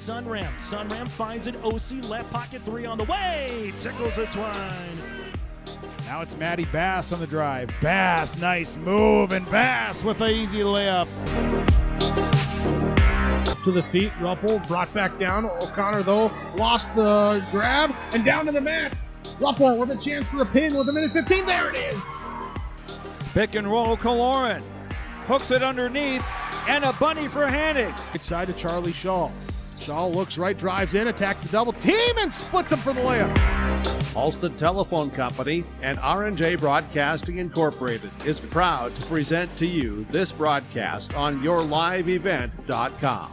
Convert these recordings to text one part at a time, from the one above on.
Sunram. Sunram finds an OC left pocket three on the way. Tickles it Twine. Now it's Matty Bass on the drive. Bass, nice move, and Bass with an easy layup. To the feet, Ruppel brought back down. O'Connor, though, lost the grab and down to the mat. Ruppel with a chance for a pin with a minute 15. There it is. Pick and roll, Kaloran. Hooks it underneath, and a bunny for Hannig. Right side to Charlie Shaw. Shaw looks right, drives in, attacks the double team, and splits him for the layup. Halsted Telephone Company and R&J Broadcasting Incorporated is proud to present to you this broadcast on yourliveevent.com.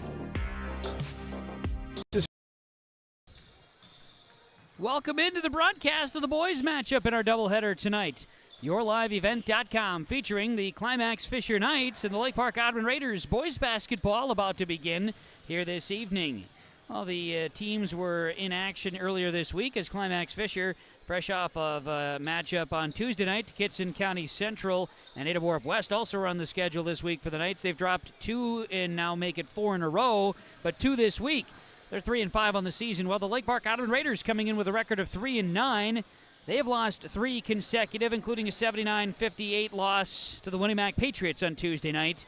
Welcome into the broadcast of the boys matchup in our doubleheader tonight. YourLiveEvent.com featuring the Climax-Fisher Knights and the Lake Park Audubon Raiders boys basketball about to begin here this evening. Well, the teams were in action earlier this week as Climax-Fisher, fresh off of a matchup on Tuesday night to Kitson County Central, and Ada Warp West also are on the schedule this week for the Knights. They've dropped 2 and now make it 4 in a row, but 2 this week. They're 3-5 on the season, while the Lake Park Audubon Raiders coming in with a record of 3-9. They have lost 3 consecutive, including a 79-58 loss to the Winnemac Patriots on Tuesday night.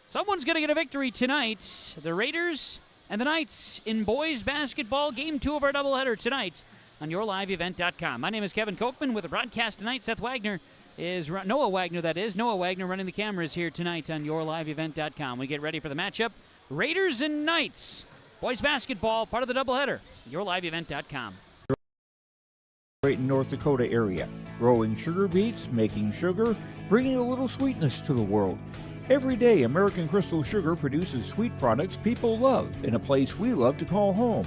Someone's going to get a victory tonight. The Raiders and the Knights in boys basketball, game 2 of our doubleheader tonight on YourLiveEvent.com. My name is Kevin Kochman with the broadcast tonight. Noah Wagner running the cameras here tonight on YourLiveEvent.com. We get ready for the matchup. Raiders and Knights. Boys basketball, part of the doubleheader. YourLiveEvent.com. Great North Dakota area, growing sugar beets, making sugar, bringing a little sweetness to the world. Every day, American Crystal Sugar produces sweet products people love in a place we love to call home.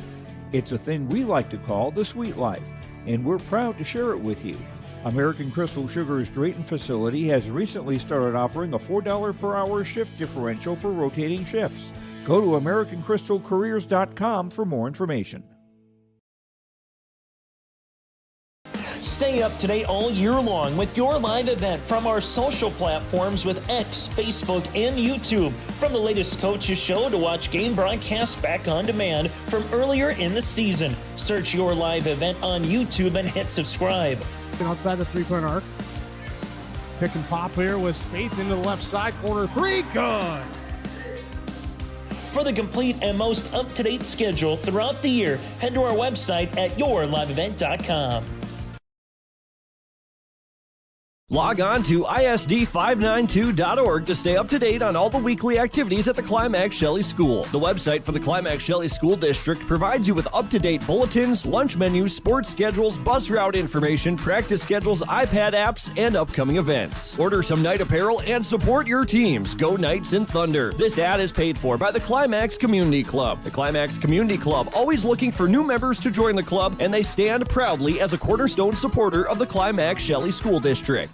It's a thing we like to call the sweet life, and we're proud to share it with you. American Crystal Sugar's Drayton facility has recently started offering a $4 per hour shift differential for rotating shifts. Go to AmericanCrystalCareers.com for more information. Stay up to date all year long with your live event from our social platforms with X, Facebook, and YouTube. From the latest coaches show to watch game broadcasts back on demand from earlier in the season. Search your live event on YouTube and hit subscribe. Outside the three-point arc. Pick and pop here with Spaeth into the left side corner. 3, good. For the complete and most up-to-date schedule throughout the year, head to our website at yourliveevent.com. Log on to ISD592.org to stay up to date on all the weekly activities at the Climax Shelley School. The website for the Climax Shelley School District provides you with up-to-date bulletins, lunch menus, sports schedules, bus route information, practice schedules, iPad apps, and upcoming events. Order some Knight apparel and support your teams. Go Knights and Thunder. This ad is paid for by the Climax Community Club. The Climax Community Club, always looking for new members to join the club, and they stand proudly as a cornerstone supporter of the Climax Shelley School District.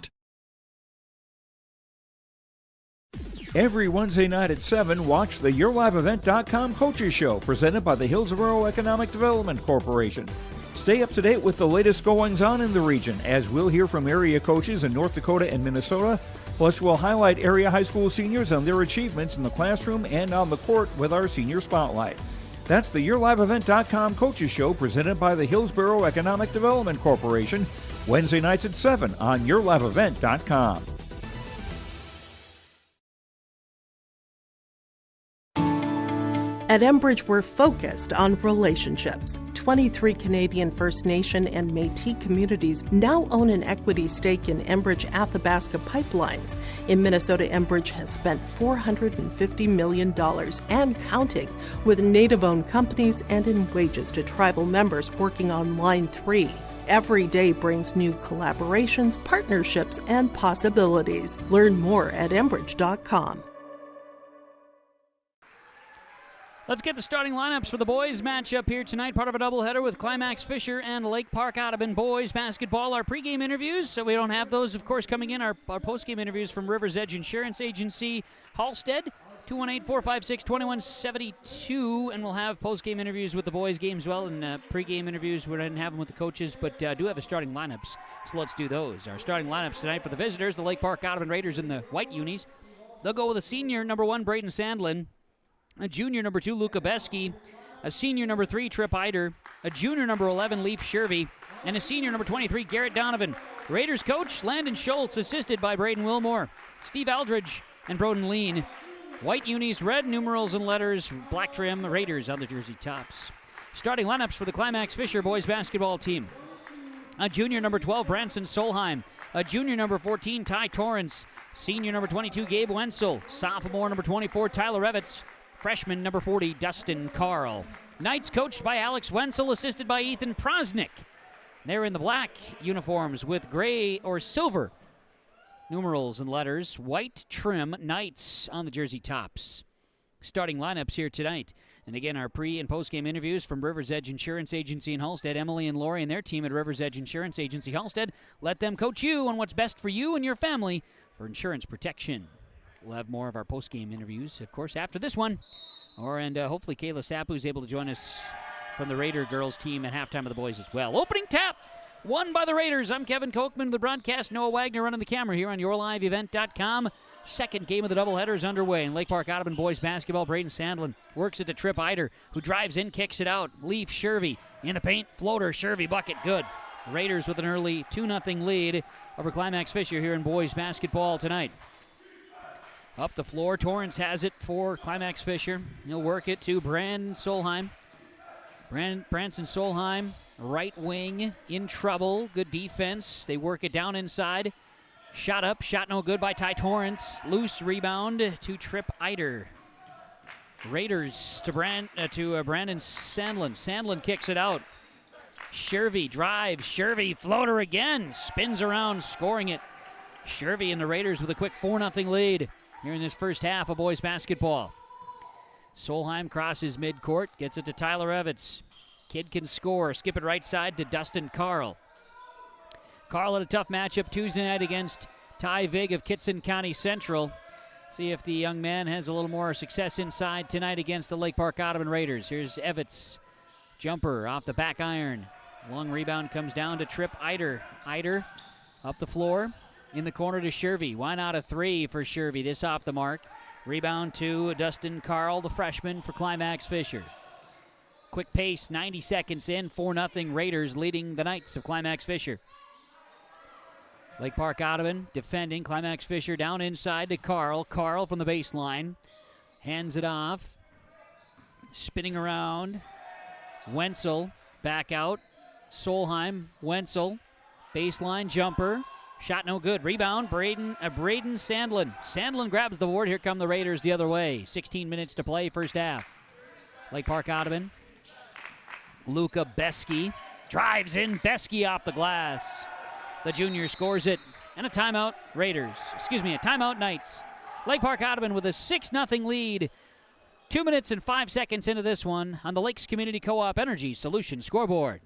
Every Wednesday night at 7, watch the YourLiveEvent.com Coaches Show presented by the Hillsborough Economic Development Corporation. Stay up to date with the latest goings-on in the region, as we'll hear from area coaches in North Dakota and Minnesota. Plus, we'll highlight area high school seniors on their achievements in the classroom and on the court with our Senior Spotlight. That's the YourLiveEvent.com Coaches Show presented by the Hillsborough Economic Development Corporation, Wednesday nights at 7 on YourLiveEvent.com. At Enbridge, we're focused on relationships. 23 Canadian First Nation and Métis communities now own an equity stake in Enbridge Athabasca Pipelines. In Minnesota, Enbridge has spent $450 million and counting with Native-owned companies and in wages to tribal members working on Line 3. Every day brings new collaborations, partnerships, and possibilities. Learn more at Enbridge.com. Let's get the starting lineups for the boys matchup here tonight. Part of a doubleheader with Climax-Fisher and Lake Park Audubon boys basketball. Our pregame interviews, so we don't have those, of course, coming in. Our postgame interviews from Rivers Edge Insurance Agency, Halstead, 218-456-2172. And we'll have postgame interviews with the boys games as well, and pregame interviews. We didn't have them with the coaches, but do have the starting lineups, so let's do those. Our starting lineups tonight for the visitors, the Lake Park Audubon Raiders in the white unis. They'll go with a senior, number 1, Braden Sandlin. A junior, number 2, Luca Besky. a senior number 3, Trip Eider, a junior number 11, Leaf Shervy, and a senior number 23, Garrett Donovan. Raiders coach Landon Schultz, assisted by Braden Wilmore, Steve Aldridge, and Broden Lean. White unis, red numerals and letters, black trim, Raiders on the jersey tops. Starting lineups for the Climax-Fisher boys basketball team. A junior number 12, Branson Solheim. A junior number 14, Ty Torrance. Senior number 22, Gabe Wenzel. Sophomore number 24, Tyler Evitz. Freshman number 40, Dustin Carl. Knights coached by Alex Wenzel, assisted by Ethan Prosnick. They're in the black uniforms with gray or silver numerals and letters. White trim, Knights on the jersey tops. Starting lineups here tonight. And again, our pre- and post-game interviews from Rivers Edge Insurance Agency in Halstead. Emily and Lori and their team at Rivers Edge Insurance Agency Halstead. Let them coach you on what's best for you and your family for insurance protection. We'll have more of our post-game interviews, of course, after this one. And hopefully Kayla Sapu is able to join us from the Raider girls team at halftime of the boys as well. Opening tap, won by the Raiders. I'm Kevin Kochman, the broadcast. Noah Wagner running the camera here on YourLiveEvent.com. Second game of the doubleheader is underway in Lake Park Audubon boys basketball. Braden Sandlin works it to Trip Eider, who drives in, kicks it out. Leaf Shervy in the paint, floater, Shervy bucket, good. Raiders with an early 2-0 lead over Climax-Fisher here in boys basketball tonight. Up the floor, Torrance has it for Climax-Fisher. He'll work it to Branson Solheim. Branson Solheim, right wing, in trouble. Good defense. They work it down inside. Shot up, shot no good by Ty Torrance. Loose rebound to Trip Eider. Raiders to Brandon Sandlin. Sandlin kicks it out. Shervy drives. Shervy floater again. Spins around, scoring it. Shervy and the Raiders with a quick 4-0 lead here in this first half of boys basketball. Solheim crosses midcourt, gets it to Tyler Evitz. Kid can score. Skip it right side to Dustin Carl. Carl had a tough matchup Tuesday night against Ty Vig of Kitson County Central. See if the young man has a little more success inside tonight against the Lake Park Audubon Raiders. Here's Evitz. Jumper off the back iron. Long rebound comes down to Trip Eider. Eider up the floor. In the corner to Shervy. Why not a 3 for Shervy? This off the mark. Rebound to Dustin Carl, the freshman for Climax-Fisher. Quick pace, 90 seconds in. 4-0 Raiders leading the Knights of Climax-Fisher. Lake Park Audubon defending. Climax-Fisher down inside to Carl. Carl from the baseline. Hands it off. Spinning around. Wenzel back out. Solheim. Wenzel. Baseline jumper. Shot no good. Rebound, Braden Sandlin. Sandlin grabs the board. Here come the Raiders the other way. 16 minutes to play, first half. Lake Park Audubon. Luca Besky drives in. Besky off the glass. The junior scores it. And a timeout, a timeout Knights. Lake Park Audubon with a 6-0 lead. 2 minutes and 5 seconds into this one on the Lakes Community Co-op Energy Solutions scoreboard.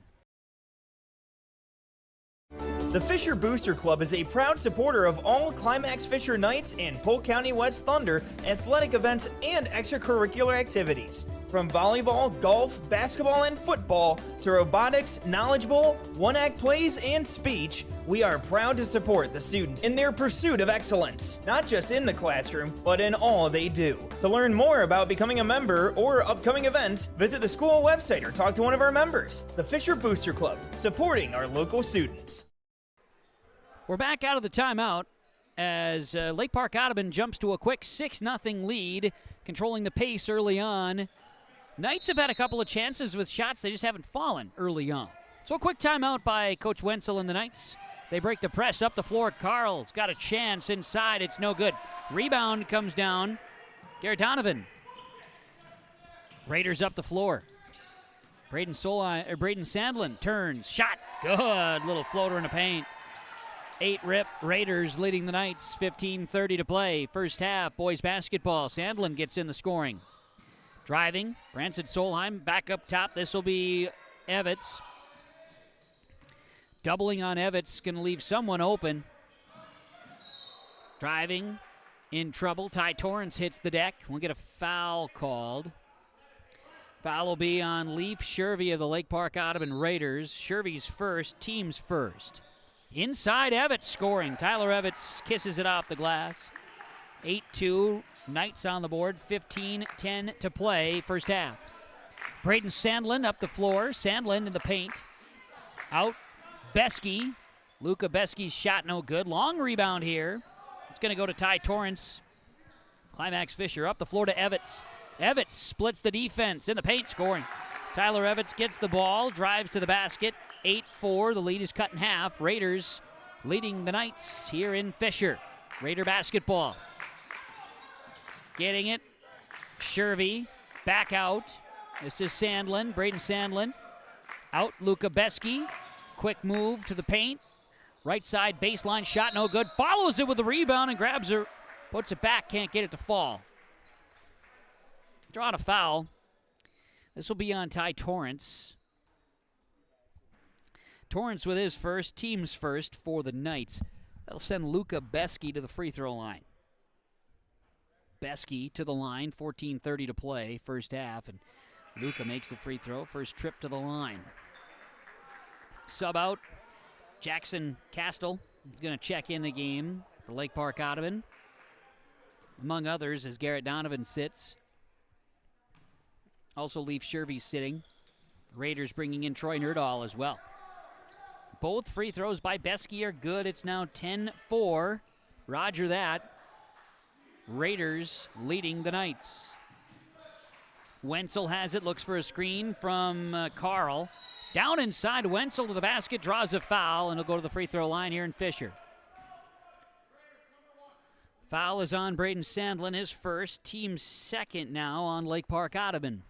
The Fisher Booster Club is a proud supporter of all Climax-Fisher Knights and Polk County West Thunder athletic events and extracurricular activities. From volleyball, golf, basketball, and football to robotics, knowledge bowl, one-act plays, and speech, we are proud to support the students in their pursuit of excellence, not just in the classroom, but in all they do. To learn more about becoming a member or upcoming events, visit the school website or talk to one of our members. The Fisher Booster Club, supporting our local students. We're back out of the timeout as Lake Park Audubon jumps to a quick 6-0 lead, controlling the pace early on. Knights have had a couple of chances with shots. They just haven't fallen early on. So a quick timeout by Coach Wenzel and the Knights. They break the press up the floor. Carl's got a chance inside. It's no good. Rebound comes down. Garrett Donovan. Raiders up the floor. Braden Sandlin turns. Shot. Good. Little floater in the paint. 8-rip Raiders leading the Knights. 15:30 to play. First half, boys basketball. Sandlin gets in the scoring. Driving. Branson Solheim back up top. This will be Evitz. Doubling on Evitz. Going to leave someone open. Driving. In trouble. Ty Torrance hits the deck. We'll get a foul called. Foul will be on Leaf Shervy of the Lake Park Audubon Raiders. Shervy's first. Team's first. Inside, Evitz scoring. Tyler Evitz kisses it off the glass. 8-2, Knights on the board. 15-10 to play, first half. Braden Sandlin up the floor. Sandlin in the paint. Out. Besky. Luca Besky's shot no good. Long rebound here. It's going to go to Ty Torrance. Climax-Fisher up the floor to Evitz. Evitz splits the defense in the paint, scoring. Tyler Evitz gets the ball, drives to the basket. 8-4, the lead is cut in half. Raiders leading the Knights here in Fisher. Raider basketball. Getting it. Shervy back out. This is Sandlin, Braden Sandlin. Out, Luca Besky. Quick move to the paint. Right side baseline shot, no good. Follows it with a rebound and grabs her. Puts it back, can't get it to fall. Drawn a foul. This will be on Ty Torrance. Torrance with his first, team's first for the Knights. That'll send Luca Besky to the free throw line. Besky to the line, 14:30 to play, first half, and Luca makes the free throw, first trip to the line. Sub out, Jackson Castle is going to check in the game for Lake Park Audubon. Among others, as Garrett Donovan sits. Also leave Shervy sitting. Raiders bringing in Troy Nerdahl as well. Both free throws by Besky are good. It's now 10-4. Roger that. Raiders leading the Knights. Wenzel has it, looks for a screen from Carl. Down inside, Wenzel to the basket, draws a foul, and he'll go to the free throw line here in Fisher. Foul is on Braden Sandlin, his first, team second now on Lake Park Audubon.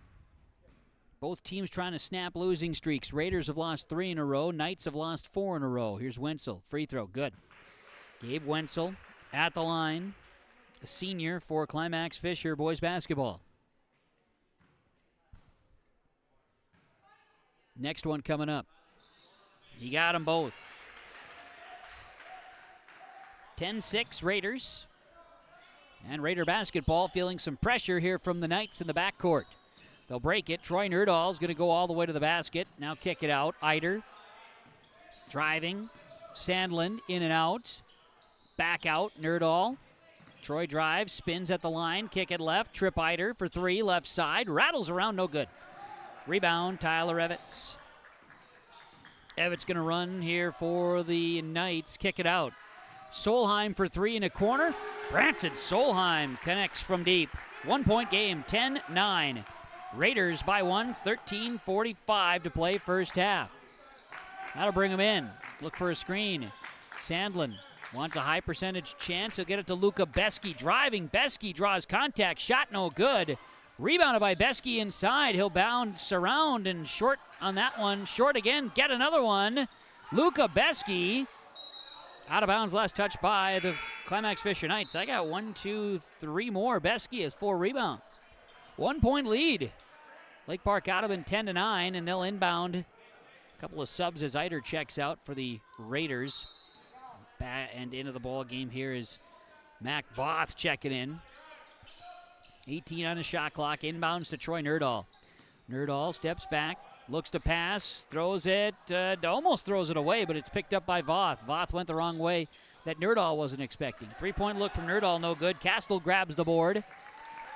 Both teams trying to snap losing streaks. Raiders have lost 3 in a row. Knights have lost 4 in a row. Here's Wenzel. Free throw. Good. Gabe Wenzel at the line. A senior for Climax-Fisher boys basketball. Next one coming up. You got them both. 10-6 Raiders. And Raider basketball feeling some pressure here from the Knights in the backcourt. They'll break it. Troy Nerdahl is going to go all the way to the basket. Now kick it out. Eider driving. Sandlin in and out. Back out. Nerdahl. Troy drives. Spins at the line. Kick it left. Trip Eider for 3. Left side. Rattles around. No good. Rebound. Tyler Evitz. Evitz going to run here for the Knights. Kick it out. Solheim for 3 in a corner. Branson Solheim connects from deep. 1-point game. 10-9. Raiders by 1, 13:45 to play first half. That'll bring them in. Look for a screen. Sandlin wants a high percentage chance. He'll get it to Luca Besky. Driving. Besky draws contact. Shot no good. Rebounded by Besky inside. He'll bounce around and short on that one. Short again. Get another one. Luca Besky out of bounds. Last touch by the Climax-Fisher Knights. I got 1, 2, 3 more. Besky has 4 rebounds. 1-point lead. Lake Park Audubon 10-9, and they'll inbound. A couple of subs as Eider checks out for the Raiders. And into the ball game here is Mac Voth checking in. 18 on the shot clock. Inbounds to Troy Nerdahl. Nerdahl steps back, looks to pass, throws it, almost throws it away, but it's picked up by Voth. Voth went the wrong way that Nerdahl wasn't expecting. 3-point look from Nerdahl, no good. Castle grabs the board.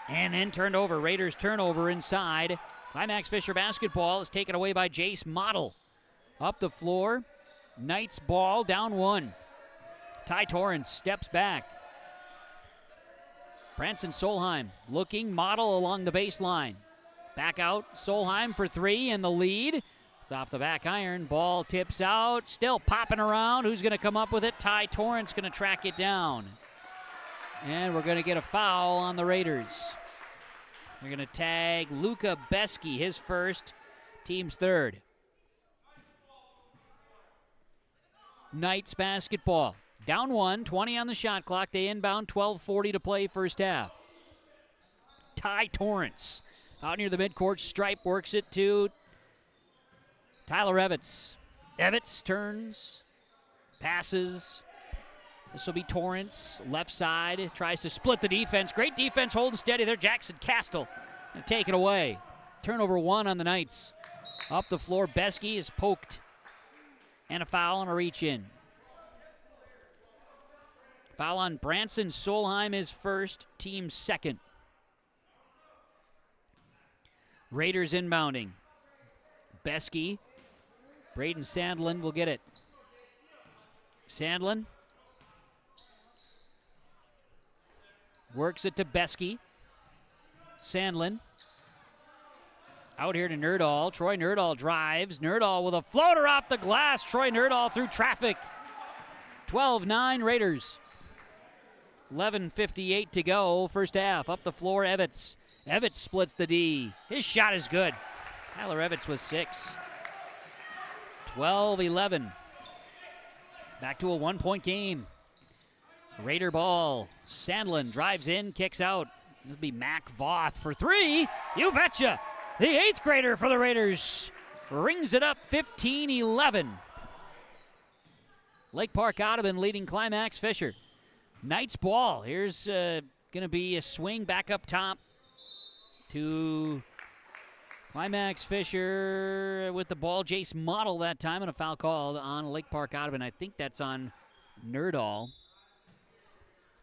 And then turned over. Raiders turnover inside. Climax-Fisher basketball is taken away by Jace Model. Up the floor. Knights ball down 1. Ty Torrance steps back. Branson Solheim looking. Model along the baseline. Back out. Solheim for 3 and the lead. It's off the back iron. Ball tips out. Still popping around. Who's going to come up with it? Ty Torrance going to track it down. And we're going to get a foul on the Raiders. They're going to tag Luca Besky, his first, team's third. Knights basketball. Down 1, 20 on the shot clock. They inbound, 12:40 to play first half. Ty Torrance out near the midcourt stripe, works it to Tyler Evitz. Evitz turns, passes. This will be Torrance, left side, tries to split the defense. Great defense, holding steady there. Jackson Castle and take it away. Turnover 1 on the Knights. Up the floor, Besky is poked. And a foul and a reach in. Foul on Branson Solheim is first, team second. Raiders inbounding. Beskey. Braden Sandlin will get it. Sandlin works it to Beskey. Sandlin out here to Nerdahl. Troy Nerdahl drives. Nerdahl with a floater off the glass. Troy Nerdahl through traffic. 12-9 Raiders. 11:58 to go, first half. Up the floor, Evitz. Evitz splits the D. His shot is good. Tyler Evitz with 6. 12-11. Back to a 1-point game. Raider ball. Sandlin drives in, kicks out. It'll be Mac Voth for 3. You betcha. The 8th grader for the Raiders rings it up 15-11. Lake Park Audubon leading Climax-Fisher. Knights ball. Here's going to be a swing back up top to Climax-Fisher with the ball. Jace Model that time, and a foul called on Lake Park Audubon. I think that's on Nerdahl.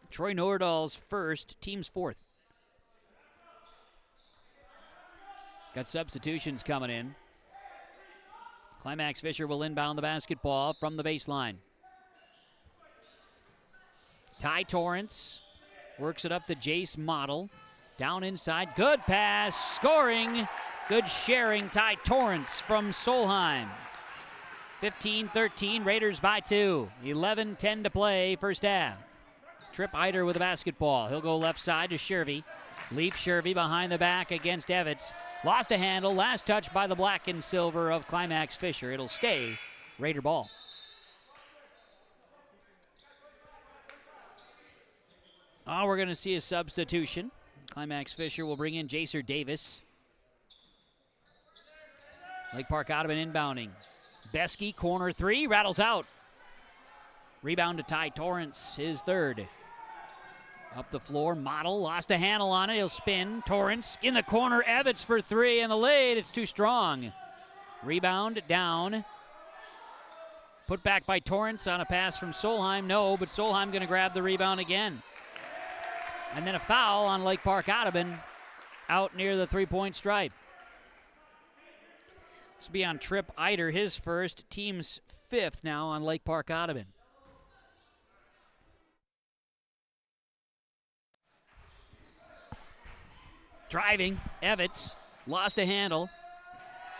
Troy Nerdahl's first, team's 4th. Got substitutions coming in. Climax-Fisher will inbound the basketball from the baseline. Ty Torrance works it up to Jace Model. Down inside, good pass, scoring, good sharing. Ty Torrance from Solheim. 15-13, Raiders by 2. 11-10 to play, first half. Trip Eider with the basketball. He'll go left side to Shervy. Leaf Shervy behind the back against Evitz. Lost a handle, last touch by the black and silver of Climax-Fisher. It'll stay Raider ball. Oh, we're going to see a substitution. Climax-Fisher will bring in Jacer Davis. Lake Park Audubon inbounding. Beskey, corner 3, rattles out. Rebound to Ty Torrance, his 3rd. Up the floor, Model lost a handle on it. He'll spin. Torrance in the corner. Evitz for 3, and the lead. It's too strong. Rebound down. Put back by Torrance on a pass from Solheim. No, but Solheim going to grab the rebound again. And then a foul on Lake Park Audubon out near the 3-point stripe. This will be on Trip Eider, his first. Team's 5th now on Lake Park Audubon. Driving, Evitz lost a handle,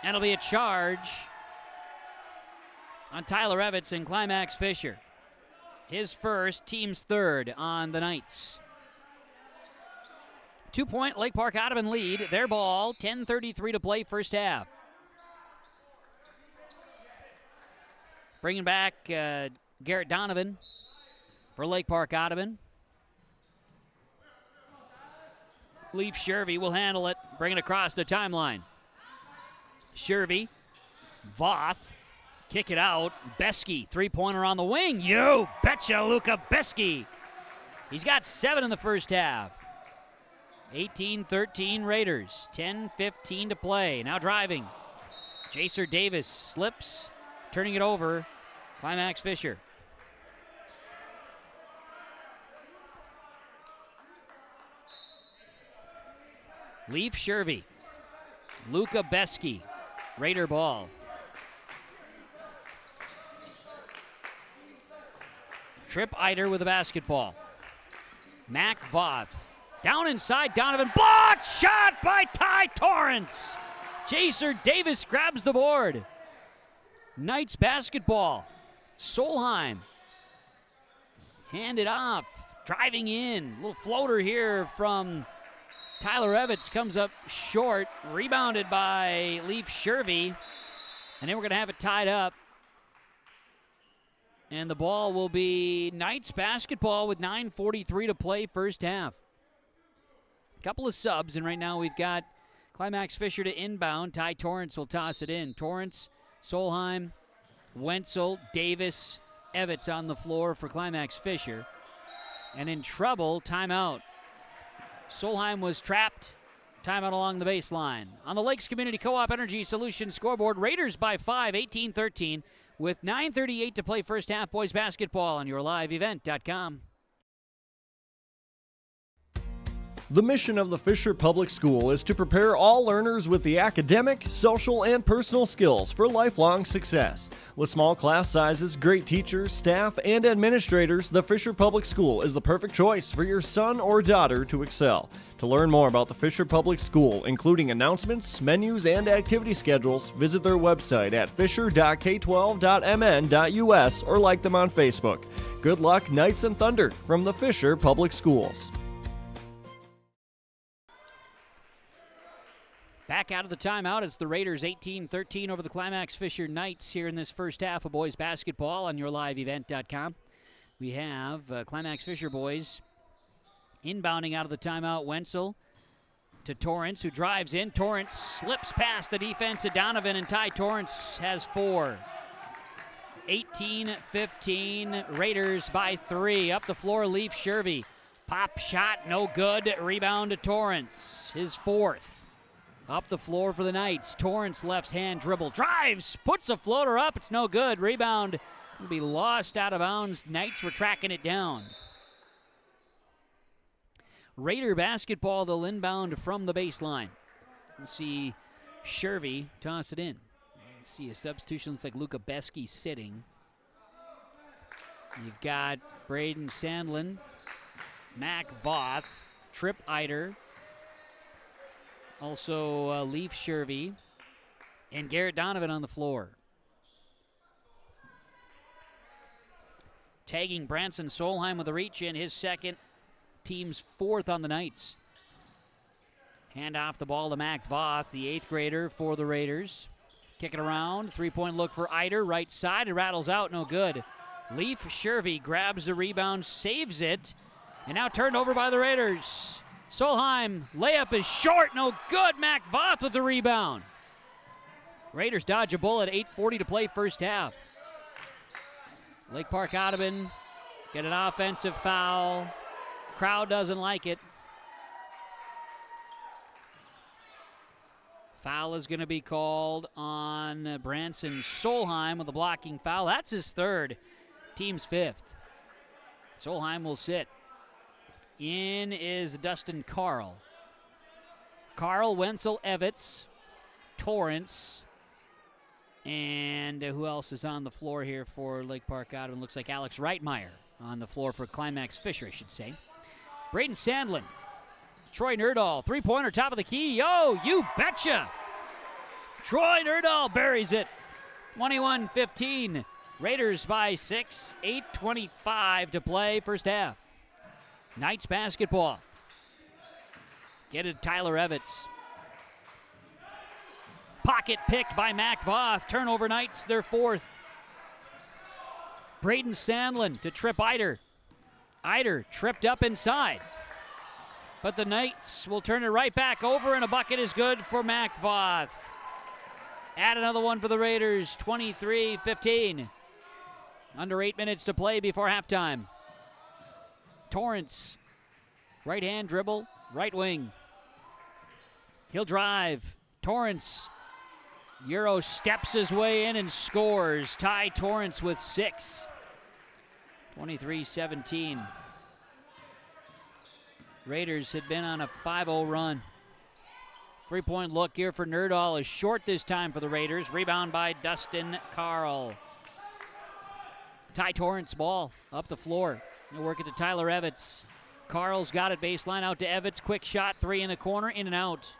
and it'll be a charge on Tyler Evitz and Climax-Fisher. His first, team's 3rd on the Knights. 2-point Lake Park Audubon lead. Their ball, 10:33 to play, first half. Bringing back Garrett Donovan for Lake Park Audubon. Leaf Shervy will handle it, bring it across the timeline. Shervy, Voth, kick it out. Beskey, 3-pointer on the wing. You betcha, Luka Beskey. He's got 7 in the first half. 18-13 Raiders, 10:15 to play. Now driving. Jacer Davis slips, turning it over. Climax-Fisher. Leaf Shervy. Luka Beskey. Raider ball. Trip Eider with the basketball. Mac Voth. Down inside, Donovan. Blocked shot by Ty Torrance. Jacer Davis grabs the board. Knights basketball. Solheim. Hand it off. Driving in. Little floater here from Tyler Evitz, comes up short. Rebounded by Leaf Shervy. And then we're going to have it tied up. And the ball will be Knights basketball with 9:43 to play, first half. Couple of subs, and right now we've got Climax-Fisher to inbound. Ty Torrance will toss it in. Torrance, Solheim, Wenzel, Davis, Evitz on the floor for Climax-Fisher. And in trouble, timeout. Solheim was trapped. Timeout along the baseline. On the Lakes Community Co-op Energy Solutions scoreboard, Raiders by 5, 18-13, with 9:38 to play, first half. Boys basketball on yourliveevent.com. The mission of the Fisher Public School is to prepare all learners with the academic, social, and personal skills for lifelong success. With small class sizes, great teachers, staff, and administrators, the Fisher Public School is the perfect choice for your son or daughter to excel. To learn more about the Fisher Public School, including announcements, menus, and activity schedules, visit their website at fisher.k12.mn.us or like them on Facebook. Good luck, Knights and Thunder, from the Fisher Public Schools. Back out of the timeout, it's the Raiders 18-13 over the Climax-Fisher Knights here in this first half of boys basketball on yourliveevent.com. We have Climax-Fisher boys inbounding out of the timeout. Wenzel to Torrance, who drives in. Torrance slips past the defense of Donovan, and Ty Torrance has 4. 18-15, Raiders by 3. Up the floor, Leaf Shervy. Pop shot, no good. Rebound to Torrance, his 4th. Up the floor for the Knights. Torrance left hand dribble. Drives. Puts a floater up. It's no good. Rebound will be lost out of bounds. Knights were tracking it down. Raider basketball, they'll inbound from the baseline. We'll see Shervy toss it in. Let's see a substitution. Looks like Luka Besky sitting. You've got Braden Sandlin, Mac Voth, Trip Eider, also Leaf Shervy, and Garrett Donovan on the floor. Tagging Branson Solheim with a reach in, his second, team's 4th on the Knights. Hand off the ball to Mac Voth, the 8th grader for the Raiders. Kick it around, 3-point look for Eider, right side, it rattles out, no good. Leaf Shervy grabs the rebound, saves it, and now turned over by the Raiders. Solheim, layup is short, no good. Mac Voth with the rebound. Raiders dodge a bullet, 8:40 to play first half. Lake Park Audubon get an offensive foul. Crowd doesn't like it. Foul is going to be called on Branson Solheim with a blocking foul. That's his 3rd, team's 5th. Solheim will sit. In is Dustin Carl. Carl, Wenzel, Evitz, Torrance, and who else is on the floor here for Lake Park Audubon? Looks like Alex Reitmeyer on the floor for Climax-Fisher, I should say. Braden Sandlin, Troy Nerdahl, 3-pointer, top of the key. Yo, you betcha! Troy Nerdahl buries it. 21-15. Raiders by 6, 8:25 to play first half. Knights basketball. Get it, Tyler Evitz. Pocket picked by Mac Voth. Turnover Knights, their 4th. Braden Sandlin to Trip Eider. Eider tripped up inside. But the Knights will turn it right back over, and a bucket is good for Mac Voth. Add another one for the Raiders, 23-15. Under 8 minutes to play before halftime. Torrance, right hand dribble, right wing. He'll drive. Torrance, Euro steps his way in and scores. Ty Torrance with 6. 23-17. Raiders had been on a 5-0 run. 3-point look here for Nerdahl is short this time for the Raiders. Rebound by Dustin Carl. Ty Torrance ball up the floor. They'll work it to Tyler Evitz. Carl's got it baseline out to Evitz. Quick shot, 3 in the corner, in and out.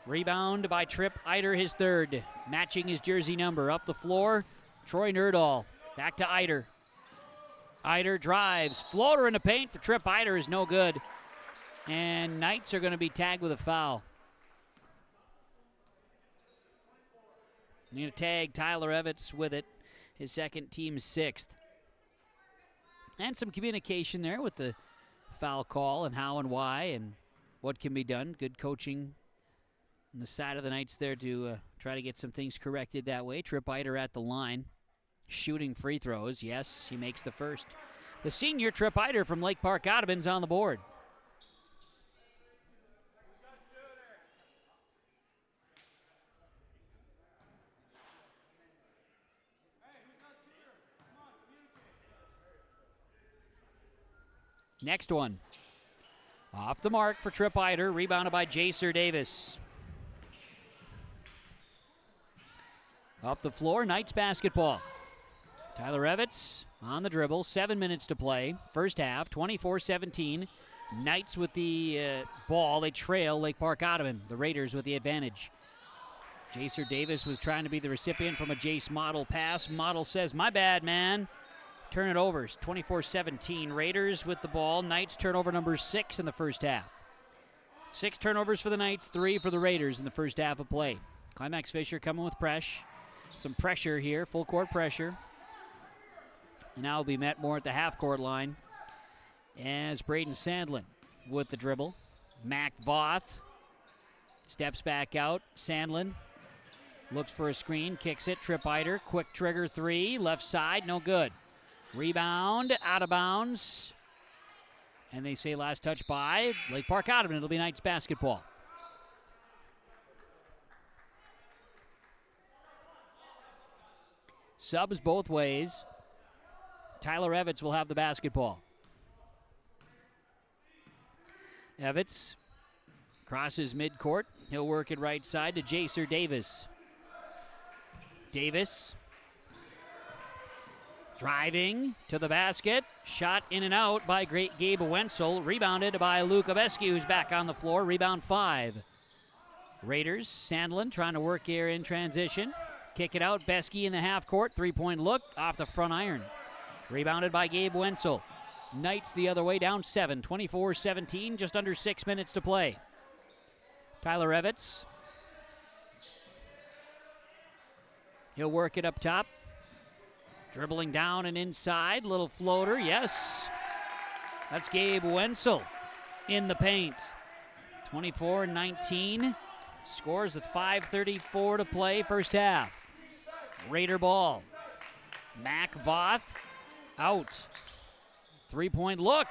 Rebound by Trip Eider, his 3rd. Matching his jersey number. Up the floor, Troy Nerdahl. Back to Eider. Eider drives. Floater in the paint for Trip Eider is no good. And Knights are going to be tagged with a foul. They're going to tag Tyler Evitz with it. His 2nd, team's 6th. And some communication there with the foul call and how and why and what can be done. Good coaching on the side of the Knights there to try to get some things corrected that way. Trip Eider at the line, shooting free throws. Yes, he makes the first. The senior Trip Eider from Lake Park Audubon's on the board. Next one. Off the mark for Trip Eider, rebounded by Jacer Davis. Up the floor, Knights basketball. Tyler Evans on the dribble, 7 minutes to play. First half, 24-17. Knights with the ball. They trail Lake Park Audubon. The Raiders with the advantage. Jacer Davis was trying to be the recipient from a Jace Model pass. Model says, my bad, man. Turn it over. 24-17. Raiders with the ball. Knights turnover number 6 in the first half. 6 turnovers for the Knights, 3 for the Raiders in the first half of play. Climax-Fisher coming with pressure. Some pressure here, full court pressure. And now will be met more at the half-court line as Braden Sandlin with the dribble. Mac Voth steps back out. Sandlin looks for a screen, kicks it. Trip Eider, quick trigger 3, left side, no good. Rebound, out of bounds. And they say last touch by Lake Park Audubon. It'll be Knights basketball. Subs both ways. Tyler Evans will have the basketball. Evans crosses midcourt. He'll work it right side to Jacer Davis. Davis driving to the basket. Shot in and out by great Gabe Wenzel. Rebounded by Luka Beski, who's back on the floor. Rebound 5. Raiders, Sandlin trying to work here in transition. Kick it out. Beski in the half court. 3-point look off the front iron. Rebounded by Gabe Wenzel. Knights the other way, down 7. 24-17, just under 6 minutes to play. Tyler Evans. He'll work it up top. Dribbling down and inside. Little floater, yes. That's Gabe Wenzel in the paint. 24-19. Scores with 5:34 to play, first half. Raider ball. Mac Voth out. 3-point look.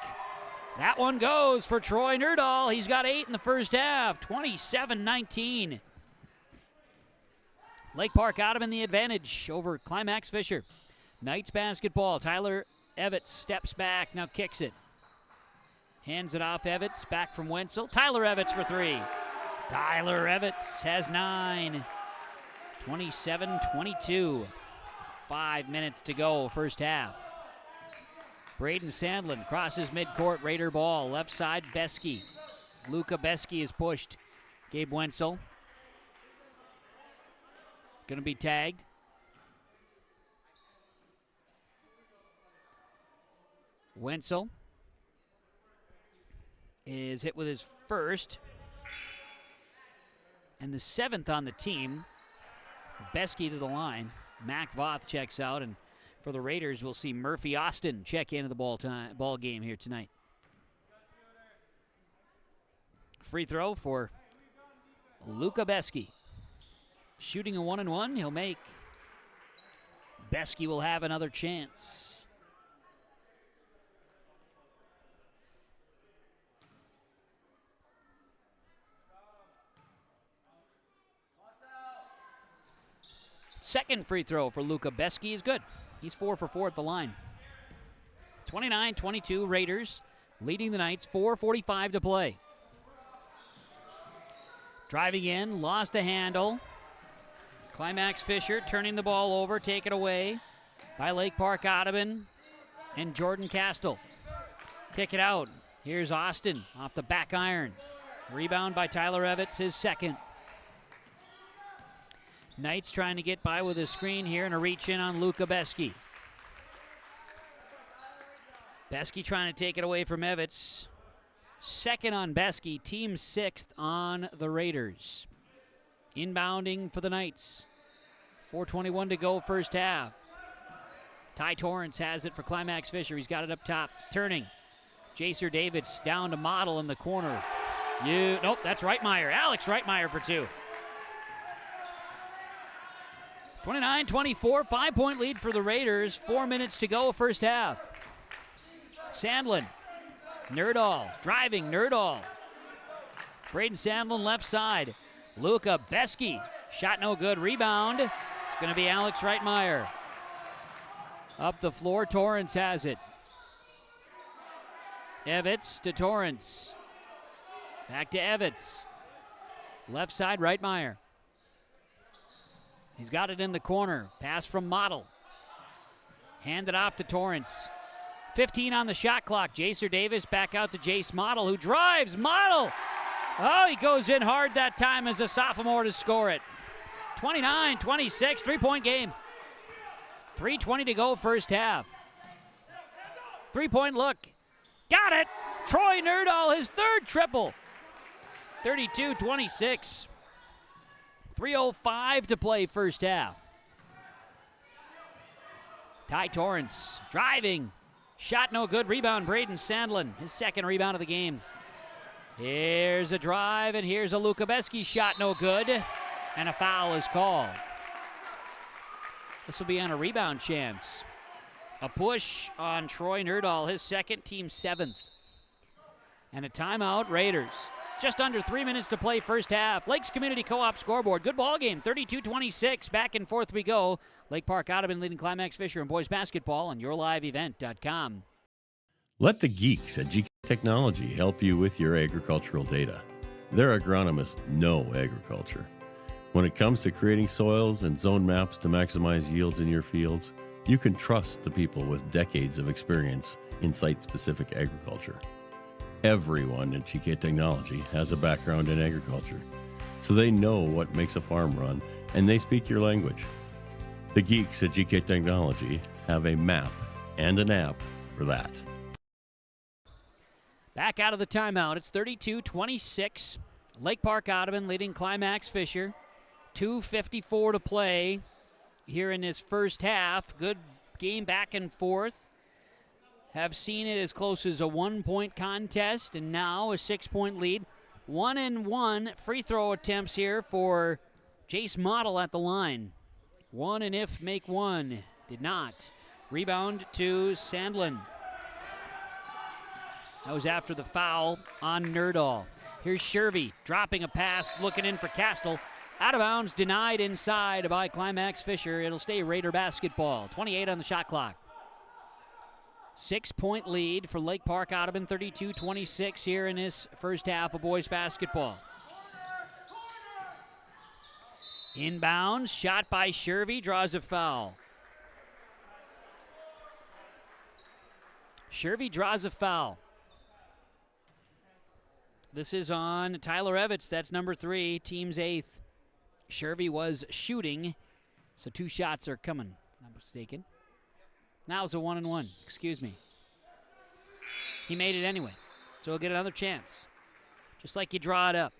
That one goes for Troy Nerdahl. He's got 8 in the first half. 27-19. Lake Park Audubon the advantage over Climax-Fisher. Knights basketball. Tyler Evans steps back, now kicks it. Hands it off Evans, back from Wenzel. Tyler Evans for 3. Tyler Evans has 9. 27-22. 5 minutes to go, first half. Braden Sandlin crosses midcourt, Raider ball. Left side, Beski. Luka Beski is pushed. Gabe Wenzel. Gonna be tagged. Wenzel is hit with his first and the 7th on the team. Beski to the line. Mac Voth checks out, and for the Raiders, we'll see Murphy Austin check into the ball game here tonight. Free throw for Luka Beski. Shooting a 1-and-1, he'll make. Beski will have another chance. Second free throw for Luka Beski is good. He's 4 for 4 at the line. 29-22 Raiders leading the Knights. 4:45 to play. Driving in, lost the handle. Climax-Fisher turning the ball over, taken away by Lake Park Audubon and Jordan Castle. Kick it out. Here's Austin off the back iron. Rebound by Tyler Evans, his second. Knights trying to get by with a screen here and a reach in on Luka Beski. Beski trying to take it away from Evans. Second on Beski, team 6th on the Raiders. Inbounding for the Knights. 4:21 to go, first half. Ty Torrance has it for Climax-Fisher. He's got it up top. Turning. Jacer Davis down to Model in the corner. Nope, that's Reitmeyer. Alex Reitmeyer for 2. 29-24, 5-point lead for the Raiders. 4 minutes to go, first half. Sandlin. Nerdahl. Driving, Nerdahl. Braden Sandlin left side. Luka Beski. Shot no good. Rebound. It's going to be Alex Reitmeyer. Up the floor, Torrance has it. Evans to Torrance. Back to Evans. Left side, Reitmeyer. He's got it in the corner. Pass from Model. Handed off to Torrance. 15 on the shot clock. Jacer Davis back out to Jace Model, who drives. Model! Oh, he goes in hard that time as a sophomore to score it. 29-26, three-point game. 3:20 to go first half. Three-point look. Got it! Troy Nerdahl, his third triple. 32-26. 3:05 to play first half. Ty Torrance driving. Shot no good. Rebound, Braden Sandlin. His second rebound of the game. Here's a drive, and here's a Lukabeski shot no good. And a foul is called. This will be on a rebound chance. A push on Troy Nerdahl, his second, team seventh. And a timeout, Raiders. Just under 3 minutes to play first half. Lakes Community Co-op scoreboard. Good ball game, 32-26. Back and forth we go. Lake Park Audubon leading Climax-Fisher in boys basketball on yourliveevent.com. Let the geeks at GK Technology help you with your agricultural data. Their agronomists know agriculture. When it comes to creating soils and zone maps to maximize yields in your fields, you can trust the people with decades of experience in site-specific agriculture. Everyone at GK Technology has a background in agriculture, so they know what makes a farm run, and they speak your language. The geeks at GK Technology have a map and an app for that. Back out of the timeout. It's 32-26. Lake Park Audubon leading Climax-Fisher. 2:54 to play here in this first half. Good game back and forth. Have seen it as close as a 1-point contest, and now a 6-point lead. 1-1 free throw attempts here for Jace Model at the line. One and if make one. Did not. Rebound to Sandlin. That was after the foul on Nerdahl. Here's Shervy dropping a pass, looking in for Castle. Out of bounds, denied inside by Climax-Fisher. It'll stay Raider basketball. 28 on the shot clock. 6-point lead for Lake Park Audubon, 32-26 here in this first half of boys basketball. Inbounds, shot by Shervy, draws a foul. Shervy draws a foul. This is on Tyler Evans, that's number 3, team's 8th. Shervy was shooting, so 2 shots are coming, if I'm not mistaken. Now it's a 1-1, excuse me. He made it anyway, so he'll get another chance. Just like you draw it up.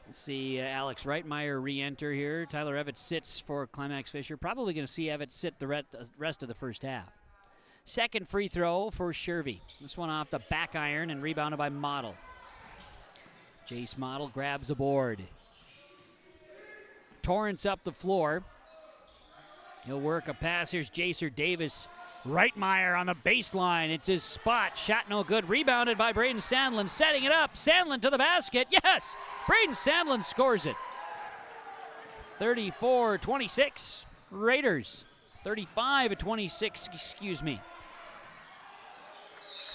We'll see Alex Reitmeyer re-enter here. Tyler Evans sits for Climax-Fisher. Probably going to see Evans sit the rest of the first half. Second free throw for Shervy. This one off the back iron and rebounded by Model. Jace Model grabs the board. Torrance up the floor. He'll work a pass. Here's Jacer Davis. Reitmeyer on the baseline. It's his spot. Shot no good. Rebounded by Braden Sandlin. Setting it up. Sandlin to the basket. Yes! Braden Sandlin scores it. 34-26. Raiders. 35-26, excuse me.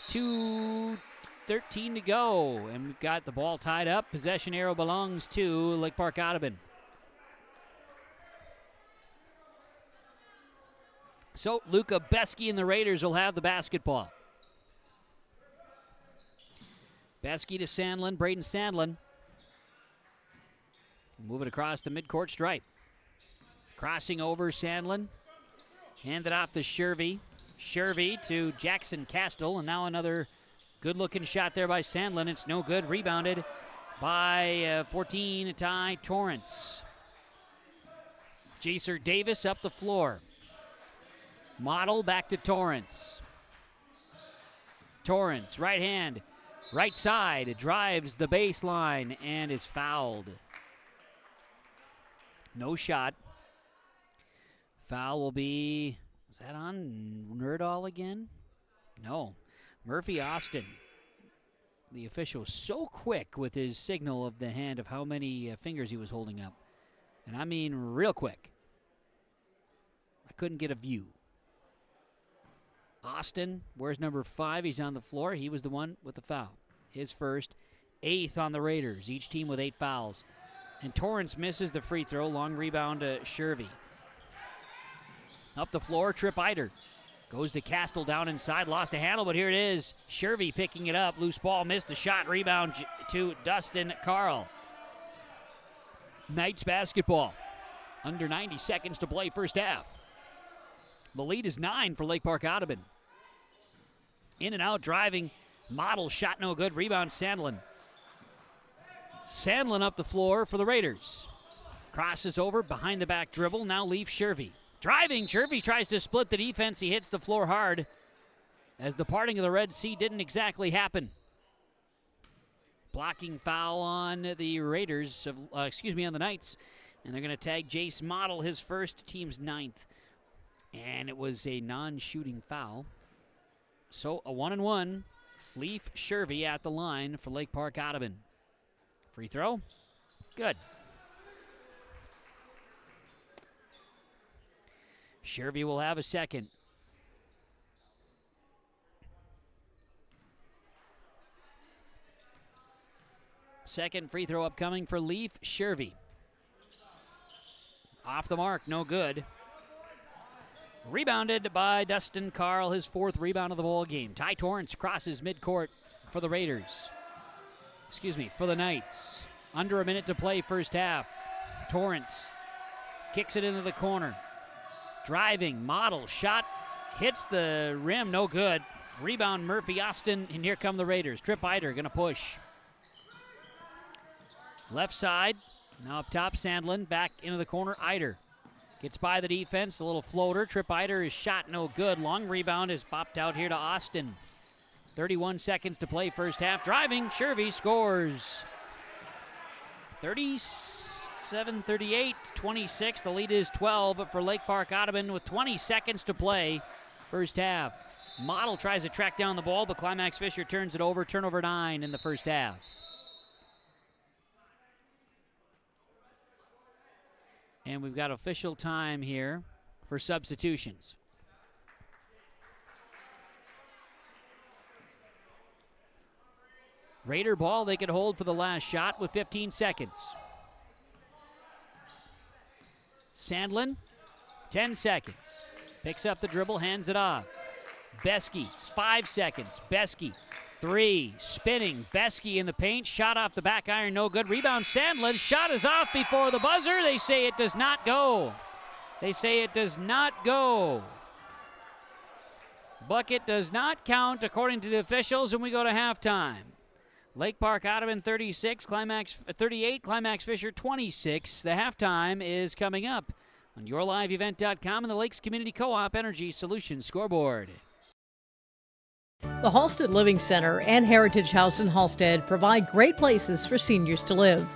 2:13 to go. And we've got the ball tied up. Possession arrow belongs to Lake Park Audubon. So Lukabeski and the Raiders will have the basketball. Beski to Sandlin, Braden Sandlin. Move it across the midcourt stripe. Crossing over Sandlin. Hand it off to Shervy. Shervy to Jackson Castle, and now another good-looking shot there by Sandlin. It's no good. Rebounded by 14, Ty Torrance. Jacer Davis up the floor. Model back to Torrance. Torrance, right hand, right side, drives the baseline and is fouled. No shot. Foul will be, is that on Nerdahl again? No. Murphy Austin. The official so quick with his signal of the hand of how many fingers he was holding up. And I mean real quick. I couldn't get a view. Austin, where's number 5? He's on the floor. He was the one with the foul. his first, 8th on the Raiders, each team with 8 fouls. And Torrance misses the free throw. Long rebound to Shervy. Up the floor, Trip Eider. Goes to Castle down inside, lost a handle, but here it is. Shervy picking it up. Loose ball, missed the shot. Rebound to Dustin Carl. Knights basketball. Under 90 seconds to play first half. The lead is 9 for Lake Park Audubon. In and out, driving. Model shot no good. Rebound Sandlin. Sandlin up the floor for the Raiders. Crosses over, behind the back dribble. Now Leaf Shervy. Driving, Shervy tries to split the defense. He hits the floor hard as the parting of the Red Sea didn't exactly happen. Blocking foul on the Raiders, on the Knights. And they're going to tag Jace Model, his first, team's 9th. And it was a non-shooting foul. So a 1-and-1. Leaf Shervy at the line for Lake Park Audubon. Free throw. Good. Shervy will have a second. Second free throw upcoming for Leaf Shervy. Off the mark, no good. Rebounded by Dustin Carl, his 4th rebound of the ball game. Ty Torrance crosses midcourt for the Raiders. For the Knights. Under a minute to play first half. Torrance kicks it into the corner. Driving, Model, shot, hits the rim, no good. Rebound Murphy Austin, and here come the Raiders. Trip Eider gonna push. Left side, now up top, Sandlin, back into the corner, Eider. Gets by the defense, a little floater. Trip Eider is shot no good. Long rebound is popped out here to Austin. 31 seconds to play first half. Driving, Shervy scores. 37-38, 26. The lead is 12 for Lake Park Audubon with 20 seconds to play first half. Model tries to track down the ball, but Climax-Fisher turns it over. Turnover 9 in the first half. And we've got official time here for substitutions. Raider ball they could hold for the last shot with 15 seconds. Sandlin, 10 seconds. Picks up the dribble, hands it off. Beskey, 5 seconds. Beskey, 3, spinning. Beskey in the paint, shot off the back iron, no good. Rebound Sandlin, shot is off before the buzzer. They say it does not go. They say it does not go. Bucket does not count according to the officials, and we go to halftime. Lake Park Audubon 36, 38, Climax-Fisher 26. The halftime is coming up on YourLiveEvent.com and the Lakes Community Co-op Energy Solutions scoreboard. The Halstead Living Center and Heritage House in Halstead provide great places for seniors to live.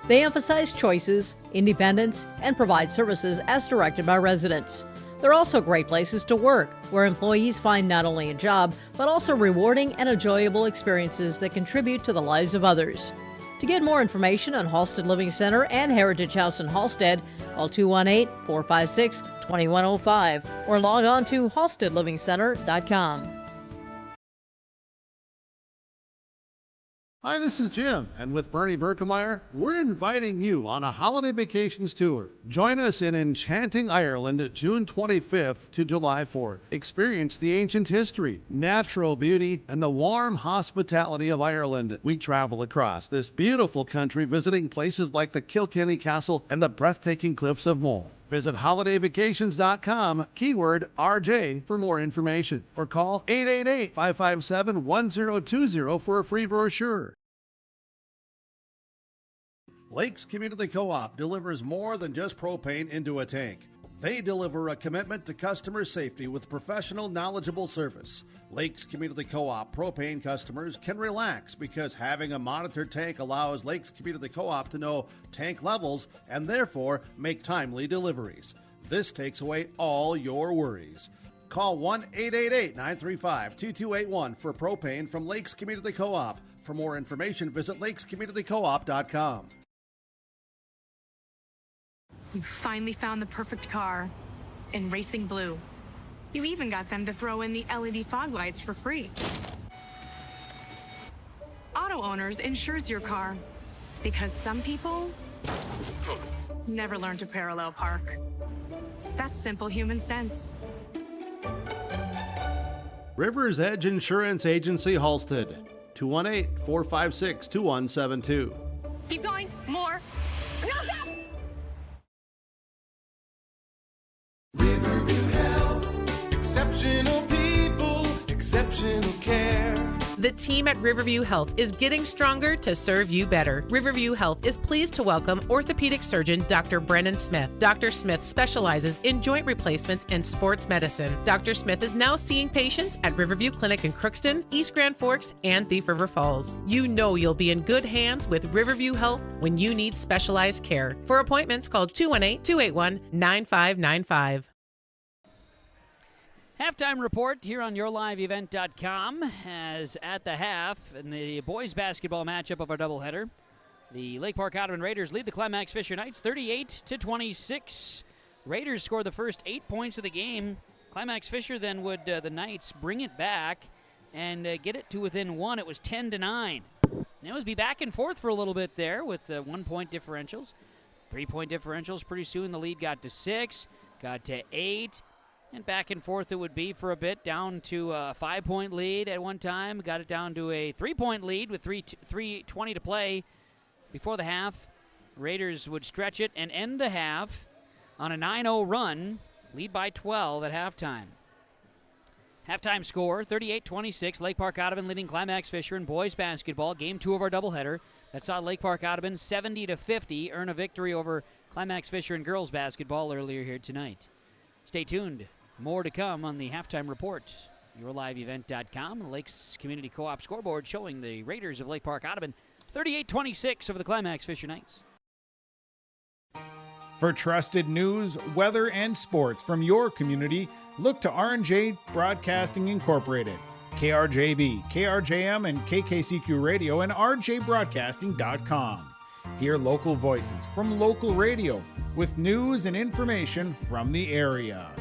They emphasize choices, independence, and provide services as directed by residents. They're also great places to work, where employees find not only a job, but also rewarding and enjoyable experiences that contribute to the lives of others. To get more information on Halstead Living Center and Heritage House in Halstead, call 218-456-2105 or log on to halsteadlivingcenter.com. Hi, this is Jim, and with Bernie Berkemeyer, we're inviting you on a holiday vacations tour. Join us in enchanting Ireland June 25th to July 4th. Experience the ancient history, natural beauty, and the warm hospitality of Ireland. We travel across this beautiful country visiting places like the Kilkenny Castle and the breathtaking cliffs of Moher. Visit holidayvacations.com, keyword RJ, for more information, or call 888-557-1020 for a free brochure. Lakes Community Co-op delivers more than just propane into a tank. They deliver a commitment to customer safety with professional, knowledgeable service. Lakes Community Co-op propane customers can relax because having a monitored tank allows Lakes Community Co-op to know tank levels and therefore make timely deliveries. This takes away all your worries. Call 1-888-935-2281 for propane from Lakes Community Co-op. For more information, visit lakescommunitycoop.com. You finally found the perfect car in Racing Blue. You even got them to throw in the LED fog lights for free. Auto Owners insures your car. Because some people never learn to parallel park. That's simple human sense. River's Edge Insurance Agency, Halstead. 218-456-2172. Keep going. More. No, stop! Exceptional people, exceptional care. The team at Riverview Health is getting stronger to serve you better. Riverview Health is pleased to welcome orthopedic surgeon Dr. Brennan Smith. Dr. Smith specializes in joint replacements and sports medicine. Dr. Smith is now seeing patients at Riverview Clinic in Crookston, East Grand Forks, and Thief River Falls. You know you'll be in good hands with Riverview Health when you need specialized care. For appointments, call 218-281-9595. Halftime report here on YourLiveEvent.com as at the half in the boys basketball matchup of our doubleheader, the Lake Park Audubon Raiders lead the Climax-Fisher Knights 38-26. Raiders scored the first 8 points of the game. Climax-Fisher then would the Knights bring it back and get it to within one. It was 10-9. And it would be back and forth for a little bit there with 1 point differentials, 3 point differentials. Pretty soon the lead got to 6, got to 8. And back and forth it would be for a bit, down to a 5 point lead at one time. Got it down to a 3 point lead with 3:20 to play before the half. Raiders would stretch it and end the half on a 9-0 run, lead by 12 at halftime. Halftime score, 38-26. Lake Park Audubon leading Climax-Fisher in boys basketball. Game 2 of our doubleheader. That saw Lake Park Audubon 70-50 earn a victory over Climax-Fisher in girls basketball earlier here tonight. Stay tuned. More to come on the halftime report. YourLiveEvent.com, the Lakes Community Co-op scoreboard showing the Raiders of Lake Park Audubon 38-26 over the Climax-Fisher Knights. For trusted news, weather, and sports from your community, look to R&J Broadcasting Incorporated, KRJB, KRJM, and KKCQ Radio, and rjbroadcasting.com. Hear local voices from local radio with news and information from the area.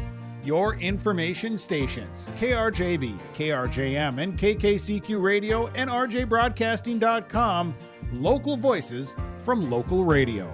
Your information stations, KRJB, KRJM, and KKCQ Radio, and rjbroadcasting.com. Local voices from local radio.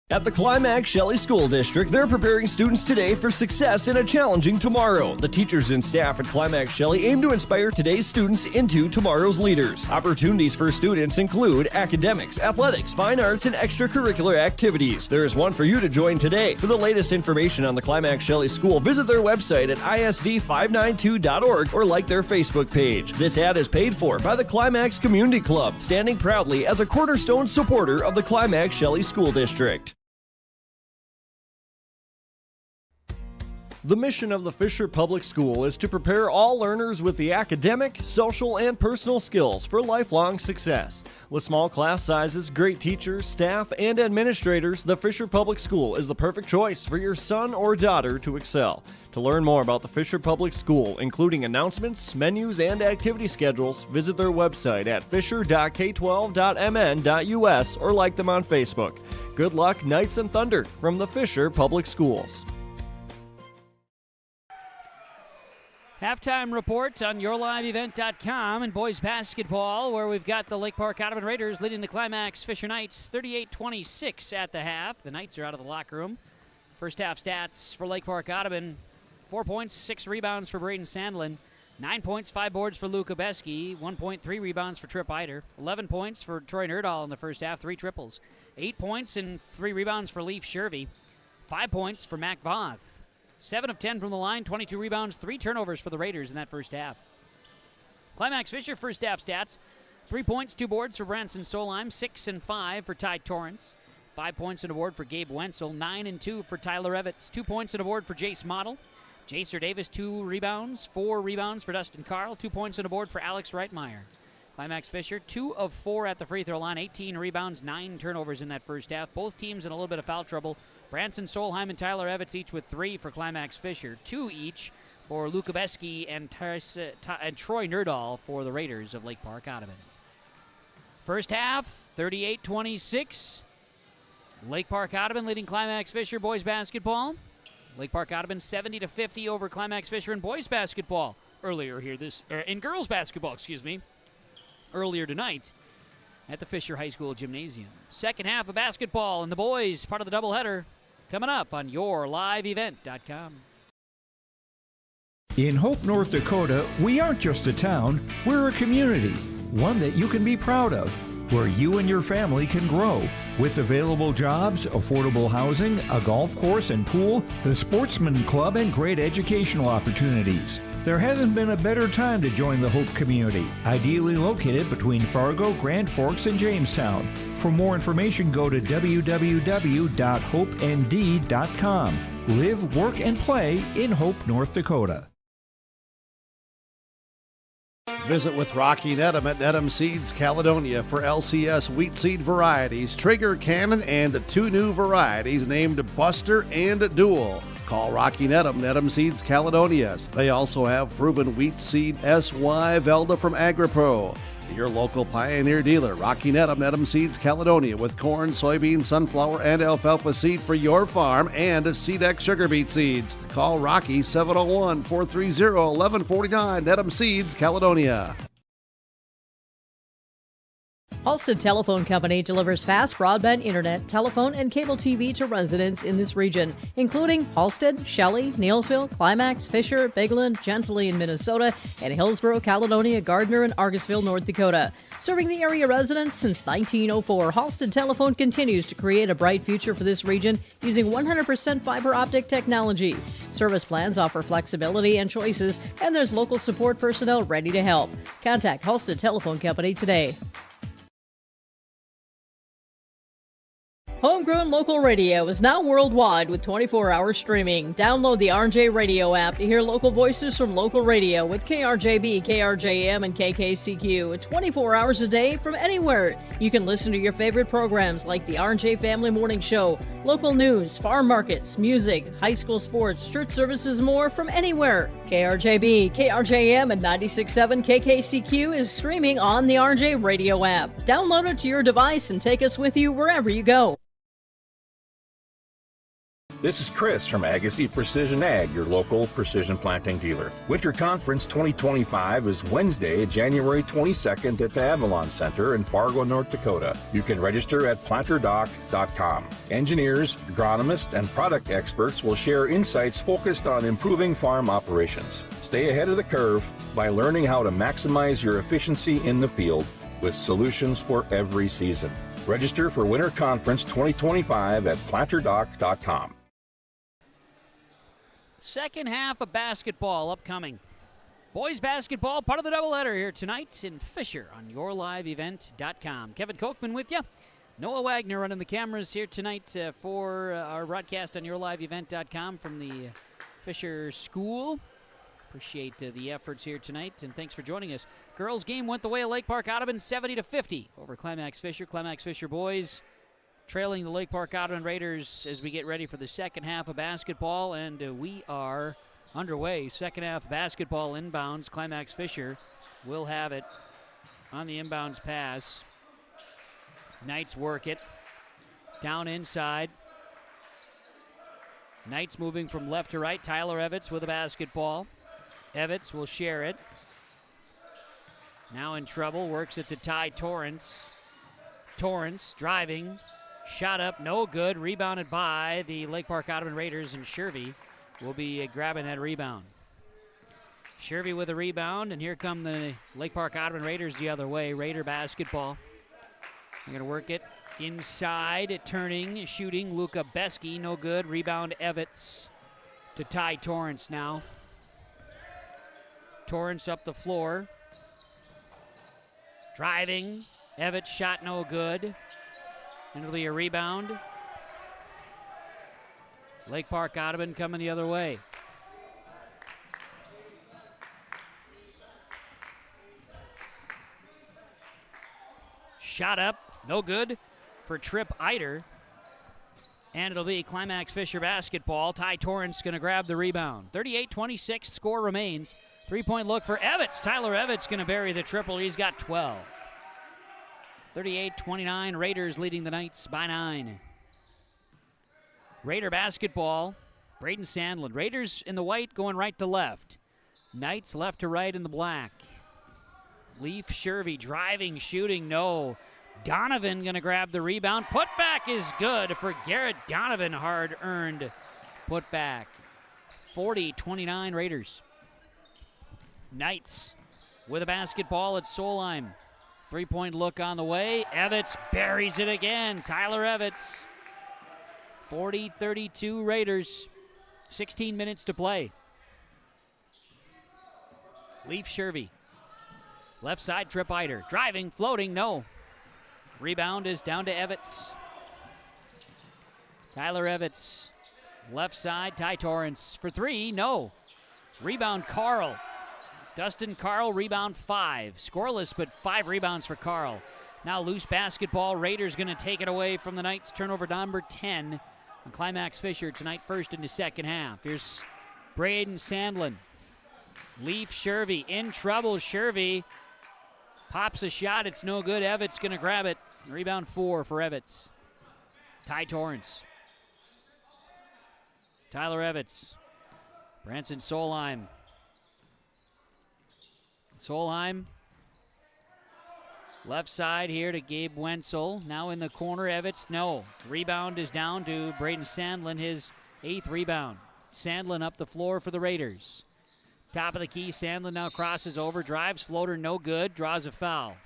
At the Climax Shelley School District, they're preparing students today for success in a challenging tomorrow. The teachers and staff at Climax Shelley aim to inspire today's students into tomorrow's leaders. Opportunities for students include academics, athletics, fine arts, and extracurricular activities. There is one for you to join today. For the latest information on the Climax Shelley School, visit their website at isd592.org or like their Facebook page. This ad is paid for by the Climax Community Club, standing proudly as a cornerstone supporter of the Climax Shelley School District. The mission of the Fisher Public School is to prepare all learners with the academic, social, and personal skills for lifelong success. With small class sizes, great teachers, staff, and administrators, the Fisher Public School is the perfect choice for your son or daughter to excel. To learn more about the Fisher Public School, including announcements, menus, and activity schedules, visit their website at fisher.k12.mn.us or like them on Facebook. Good luck, Knights and Thunder, from the Fisher Public Schools. Halftime report on YourLiveEvent.com and boys basketball, where we've got the Lake Park Audubon Raiders leading the Climax-Fisher Knights 38-26 at the half. The Knights are out of the locker room. First half stats for Lake Park Audubon: 4 points, 6 rebounds for Braden Sandlin, 9 points, 5 boards for Luca Besky, 1.3 rebounds for Trip Eider, 11 points for Troy Nerdahl in the first half, 3 triples, 8 points and 3 rebounds for Leaf Shervey, 5 points for Mac Voth. 7 of 10 from the line, 22 rebounds, 3 turnovers for the Raiders in that first half. Climax-Fisher first half stats: 3 points, 2 boards for Branson Solheim, 6 and 5 for Ty Torrance, 5 points and a board for Gabe Wenzel, 9 and 2 for Tyler Evans, 2 points and a board for Jace Model, Jacer Davis 2 rebounds, 4 rebounds for Dustin Carl, 2 points and a board for Alex Reitmeyer. Climax-Fisher 2 of 4 at the free throw line, 18 rebounds, 9 turnovers in that first half. Both teams in a little bit of foul trouble. Branson Solheim and Tyler Evans each with 3 for Climax-Fisher, 2 each for Luka Besky and Troy Nerdahl for the Raiders of Lake Park Audubon. First half, 38-26. Lake Park Audubon leading Climax-Fisher boys basketball. Lake Park Audubon 70-50 over Climax-Fisher in boys basketball. earlier here in girls basketball, earlier tonight at the Fisher High School Gymnasium. Second half of basketball and the boys, part of the doubleheader, coming up on yourliveevent.com. In Hope, North Dakota, we aren't just a town, we're a community, one that you can be proud of, where you and your family can grow. With available jobs, affordable housing, a golf course and pool, the Sportsman Club, and great educational opportunities. There hasn't been a better time to join the Hope community, ideally located between Fargo, Grand Forks, and Jamestown. For more information, go to www.hopend.com. Live, work, and play in Hope, North Dakota. Visit with Rocky Nedham at Nedham Seeds Caledonia for LCS wheat seed varieties, Trigger Cannon, and 2 new varieties named Buster and Dual. Call Rocky Nedham, Nedham Seeds Caledonia. They also have proven wheat seed SY Velda from AgriPro. Your local Pioneer dealer, Rocky Nedham, Nedham Seeds Caledonia, with corn, soybean, sunflower, and alfalfa seed for your farm and Seedex sugar beet seeds. Call Rocky 701-430-1149, Nedham Seeds Caledonia. Halstead Telephone Company delivers fast broadband internet, telephone, and cable TV to residents in this region, including Halstead, Shelley, Neillsville, Climax-Fisher, Bigland, Gentilly in Minnesota, and Hillsborough, Caledonia, Gardner, and Argosville, North Dakota. Serving the area residents since 1904, Halstead Telephone continues to create a bright future for this region using 100% fiber optic technology. Service plans offer flexibility and choices, and there's local support personnel ready to help. Contact Halstead Telephone Company today. Homegrown local radio is now worldwide with 24-hour streaming. Download the RJ Radio app to hear local voices from local radio with KRJB, KRJM, and KKCQ 24 hours a day from anywhere. You can listen to your favorite programs like the RJ Family Morning Show, local news, farm markets, music, high school sports, church services, more from anywhere. KRJB, KRJM, and 96.7 KKCQ is streaming on the RJ Radio app. Download it to your device and take us with you wherever you go. This is Chris from Agassiz Precision Ag, your local precision planting dealer. Winter Conference 2025 is Wednesday, January 22nd at the Avalon Center in Fargo, North Dakota. You can register at planterdoc.com. Engineers, agronomists, and product experts will share insights focused on improving farm operations. Stay ahead of the curve by learning how to maximize your efficiency in the field with solutions for every season. Register for Winter Conference 2025 at planterdoc.com. Second half of basketball upcoming. Boys basketball, part of the doubleheader here tonight in Fisher on yourliveevent.com. Kevin Kochman with you. Noah Wagner running the cameras here tonight for our broadcast on yourliveevent.com from the Fisher School. Appreciate the efforts here tonight, and thanks for joining us. Girls game went the way of Lake Park Audubon 70-50 over Climax-Fisher. Climax-Fisher boys trailing the Lake Park Audubon Raiders as we get ready for the second half of basketball, and we are underway. Second half basketball inbounds. Climax-Fisher will have it on the inbounds pass. Knights work it down inside. Knights moving from left to right. Tyler Evitz with the basketball. Evitz will share it. Now in trouble, works it to Ty Torrance. Torrance driving. Shot up, no good. Rebounded by the Lake Park Audubon Raiders, and Shervy will be grabbing that rebound. Shervy with a rebound, and here come the Lake Park Audubon Raiders the other way. Raider basketball. They're going to work it inside, turning, shooting. Luca Besky, no good. Rebound Evitz to Ty Torrance now. Torrance up the floor. Driving. Evitz shot no good. And it'll be a rebound. Lake Park Audubon coming the other way. Shot up, no good for Trip Eider. And it'll be Climax-Fisher basketball. Ty Torrance going to grab the rebound. 38-26 score remains. Three-point look for Evitz. Tyler Evitz going to bury the triple. He's got 12. 38-29, Raiders leading the Knights by 9. Raider basketball, Braden Sandlin. Raiders in the white going right to left. Knights left to right in the black. Leaf Shervy driving, shooting, no. Donovan going to grab the rebound. Putback is good for Garrett Donovan. Hard-earned putback. 40-29 Raiders. Knights with a basketball at Solheim. Three-point look on the way. Evitz buries it again. Tyler Evitz. 40-32 Raiders. 16 minutes to play. Leaf Shervy. Left side, Trip Eider. Driving, floating, no. Rebound is down to Evitz. Tyler Evitz. Left side, Ty Torrance. For three, no. Rebound, Carl. Dustin Carl, rebound 5. Scoreless, but 5 rebounds for Carl. Now loose basketball. Raiders going to take it away from the Knights. Turnover number 10. And Climax-Fisher tonight first in the second half. Here's Braden Sandlin. Leaf Shervy in trouble. Shervy pops a shot. It's no good. Evitz going to grab it. Rebound 4 for Evitz. Ty Torrance. Tyler Evitz. Branson Solheim. Solheim. Left side here to Gabe Wenzel. Now in the corner, Evitz. No. Rebound is down to Braden Sandlin, his 8th rebound. Sandlin up the floor for the Raiders. Top of the key, Sandlin now crosses over, drives, floater, no good, draws a foul.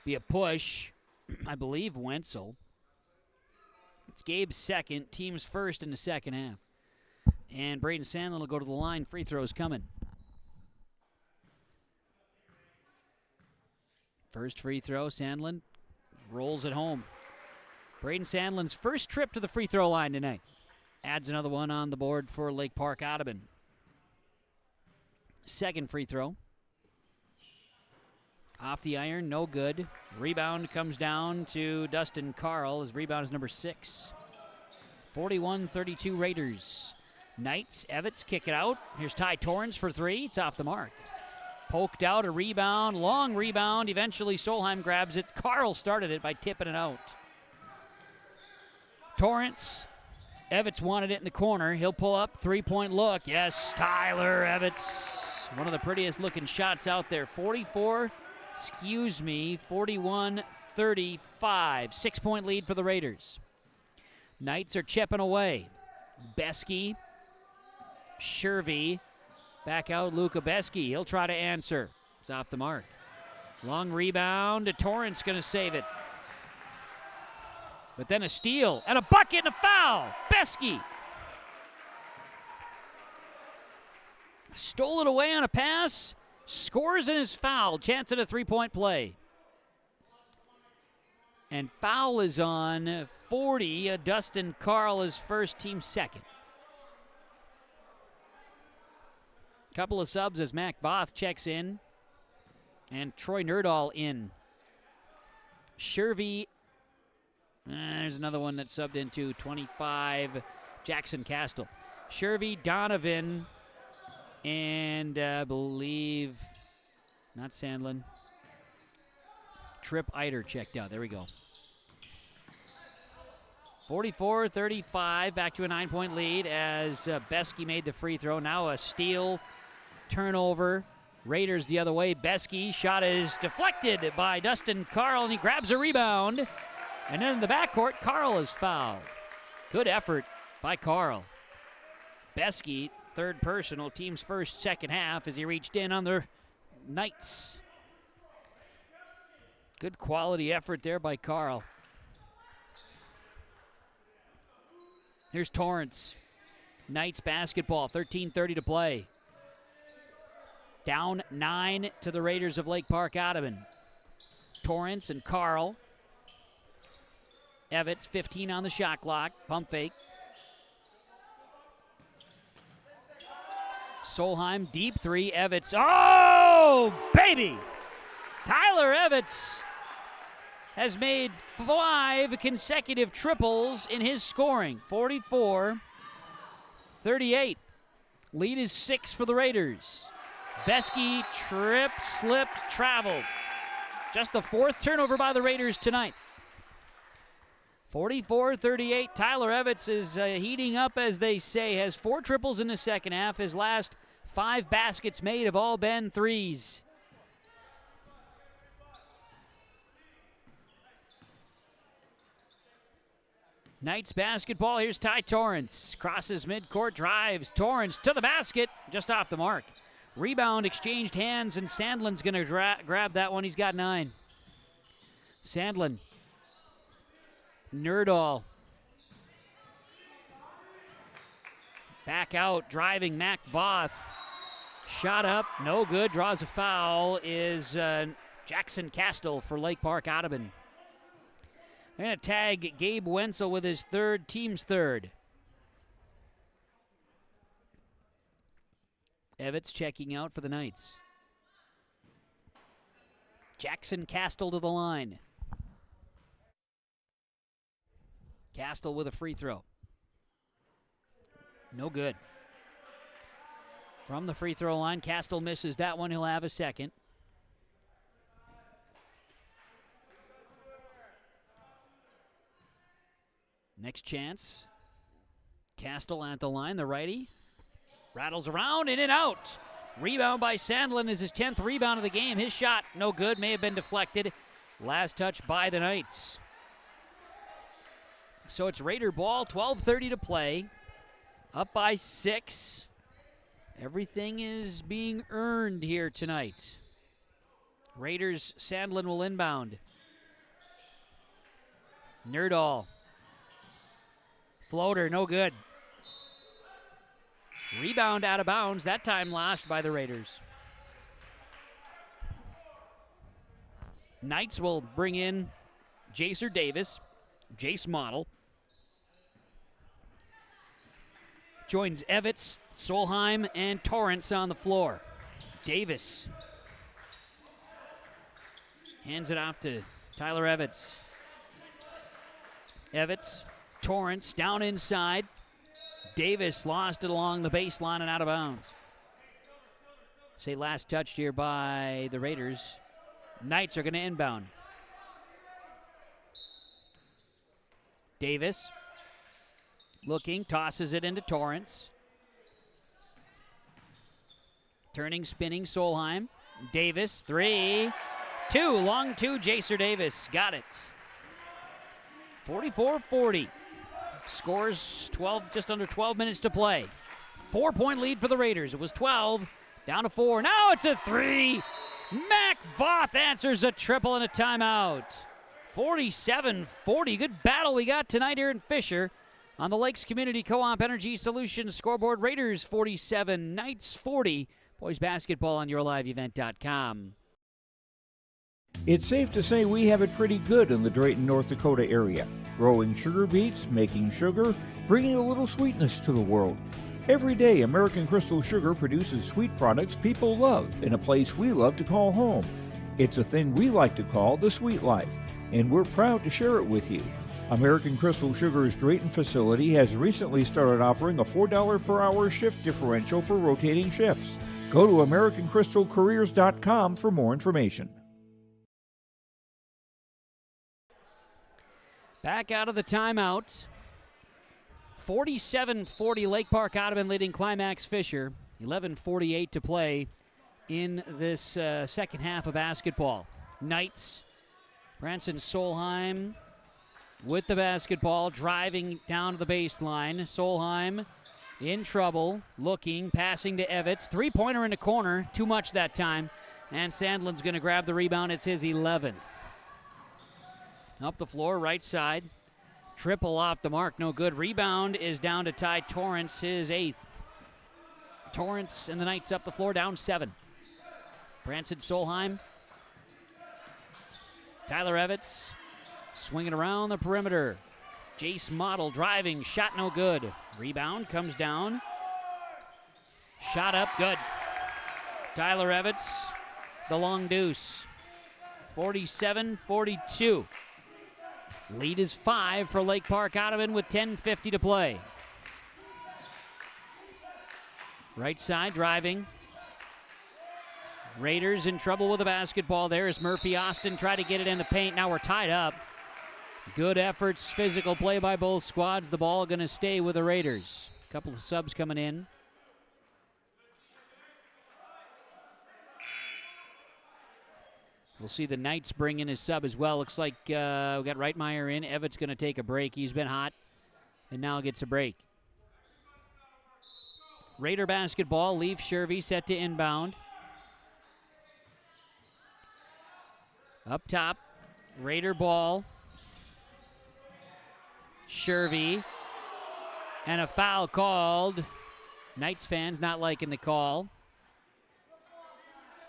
Be a push, I believe, Wenzel. It's Gabe's second, team's first in the second half. And Braden Sandlin will go to the line, free throws coming. First free throw, Sandlin rolls it home. Braden Sandlin's first trip to the free throw line tonight. Adds another one on the board for Lake Park Audubon. Second free throw. Off the iron, no good. Rebound comes down to Dustin Carl. His rebound is number 6. 41-32 Raiders. Knights, Evitz kick it out. Here's Ty Torrance for 3. It's off the mark. Poked out, a rebound, long rebound. Eventually Solheim grabs it. Carl started it by tipping it out. Torrance. Evitz wanted it in the corner. He'll pull up, three-point look. Yes, Tyler Evitz. One of the prettiest looking shots out there. 41-35. 6-point lead for the Raiders. Knights are chipping away. Besky, Shervy, back out Luka Besky. He'll try to answer. It's off the mark. Long rebound. Torrance going to save it. But then a steal and a bucket and a foul. Besky stole it away on a pass, scores in his foul. Chance at a three-point play. And foul is on 40. Dustin Carl is first, team second. Couple of subs as Mac Voth checks in. And Troy Nerdahl in. Shervy. There's another one that subbed into 25, Jackson Castle. Shervy, Donovan, and I believe, not Sandlin, Trip Eider checked out. There we go. 44-35, back to a 9-point lead as Besky made the free throw. Now a steal, turnover. Raiders the other way. Besky, shot is deflected by Dustin Carl, and he grabs a rebound. And then in the backcourt, Carl is fouled. Good effort by Carl. Besky, third personal, team's first, second half as he reached in on the Knights. Good quality effort there by Carl. Here's Torrance. Knights basketball, 13:30 to play. Down 9 to the Raiders of Lake Park Audubon. Torrance and Carl. Evitz, 15 on the shot clock. Pump fake. Solheim, deep three. Evitz. Oh, baby! Tyler Evitz has made 5 consecutive triples in his scoring. 44-38. Lead is 6 for the Raiders. Besky tripped, slipped, traveled. Just the 4th turnover by the Raiders tonight. 44-38. Tyler Evans is heating up, as they say. Has 4 triples in the second half. His last 5 baskets made have all been threes. Knights basketball. Here's Ty Torrance. Crosses midcourt, drives. Torrance to the basket, just off the mark. Rebound exchanged hands, and Sandlin's going to grab that one. He's got 9. Sandlin. Nerdahl. Back out, driving Mac Voth. Shot up, no good. Draws a foul is Jackson Castle for Lake Park Audubon. They're going to tag Gabe Wenzel with his team's third. Evans checking out for the Knights. Jackson Castle to the line. Castle with a free throw. No good. From the free throw line, Castle misses that one. He'll have a second. Next chance. Castle at the line, the righty. Rattles around, in and out. Rebound by Sandlin is his 10th rebound of the game. His shot, no good, may have been deflected. Last touch by the Knights. So it's Raider ball, 12:30 to play. Up by 6. Everything is being earned here tonight. Raiders, Sandlin will inbound. Nerdahl. Floater, no good. Rebound out of bounds, that time lost by the Raiders. Knights will bring in Jace Davis. Jace Model. Joins Evitz, Solheim, and Torrance on the floor. Davis hands it off to Tyler Evitz. Evitz, Torrance down inside. Davis lost it along the baseline and out of bounds. Say last touched here by the Raiders. Knights are going to inbound. Davis looking, tosses it into Torrance. Turning, spinning, Solheim. Davis, 3. 2, long 2, Jacer Davis. Got it. 44-40. Scores 12, just under 12 minutes to play. 4-point lead for the Raiders. It was 12, down to 4. Now it's a 3. Mac Voth answers a triple and a timeout. 47-40. Good battle we got tonight here in Fisher on the Lakes Community Co-op Energy Solutions scoreboard. Raiders 47, Knights 40. Boys basketball on yourliveevent.com. It's safe to say we have it pretty good in the Drayton, North Dakota area. Growing sugar beets, making sugar, bringing a little sweetness to the world. Every day, American Crystal Sugar produces sweet products people love in a place we love to call home. It's a thing we like to call the sweet life, and we're proud to share it with you. American Crystal Sugar's Drayton facility has recently started offering a $4 per hour shift differential for rotating shifts. Go to AmericanCrystalCareers.com for more information. Back out of the timeout. 47-40 Lake Park Audubon leading Climax-Fisher. 11:48 to play in this second half of basketball. Knights, Branson Solheim with the basketball, driving down to the baseline. Solheim in trouble, looking, passing to Evitz. Three-pointer in the corner, too much that time. And Sandlin's going to grab the rebound. It's his 11th. Up the floor, right side. Triple off the mark, no good. Rebound is down to Ty Torrance, his 8th. Torrance and the Knights up the floor, down 7. Branson Solheim. Tyler Evitz swinging around the perimeter. Jace Model driving, shot no good. Rebound comes down. Shot up, good. Tyler Evitz, the long deuce. 47-42. Lead is 5 for Lake Park Audubon with 10:50 to play. Right side driving. Raiders in trouble with the basketball there as Murphy Austin tried to get it in the paint. Now we're tied up. Good efforts, physical play by both squads. The ball going to stay with the Raiders. A couple of subs coming in. We'll see the Knights bring in his sub as well. Looks like we got Reitmeyer in. Evatt's going to take a break. He's been hot and now gets a break. Raider basketball. Leaf Shervy set to inbound. Up top, Raider ball. Shervy. And a foul called. Knights fans not liking the call.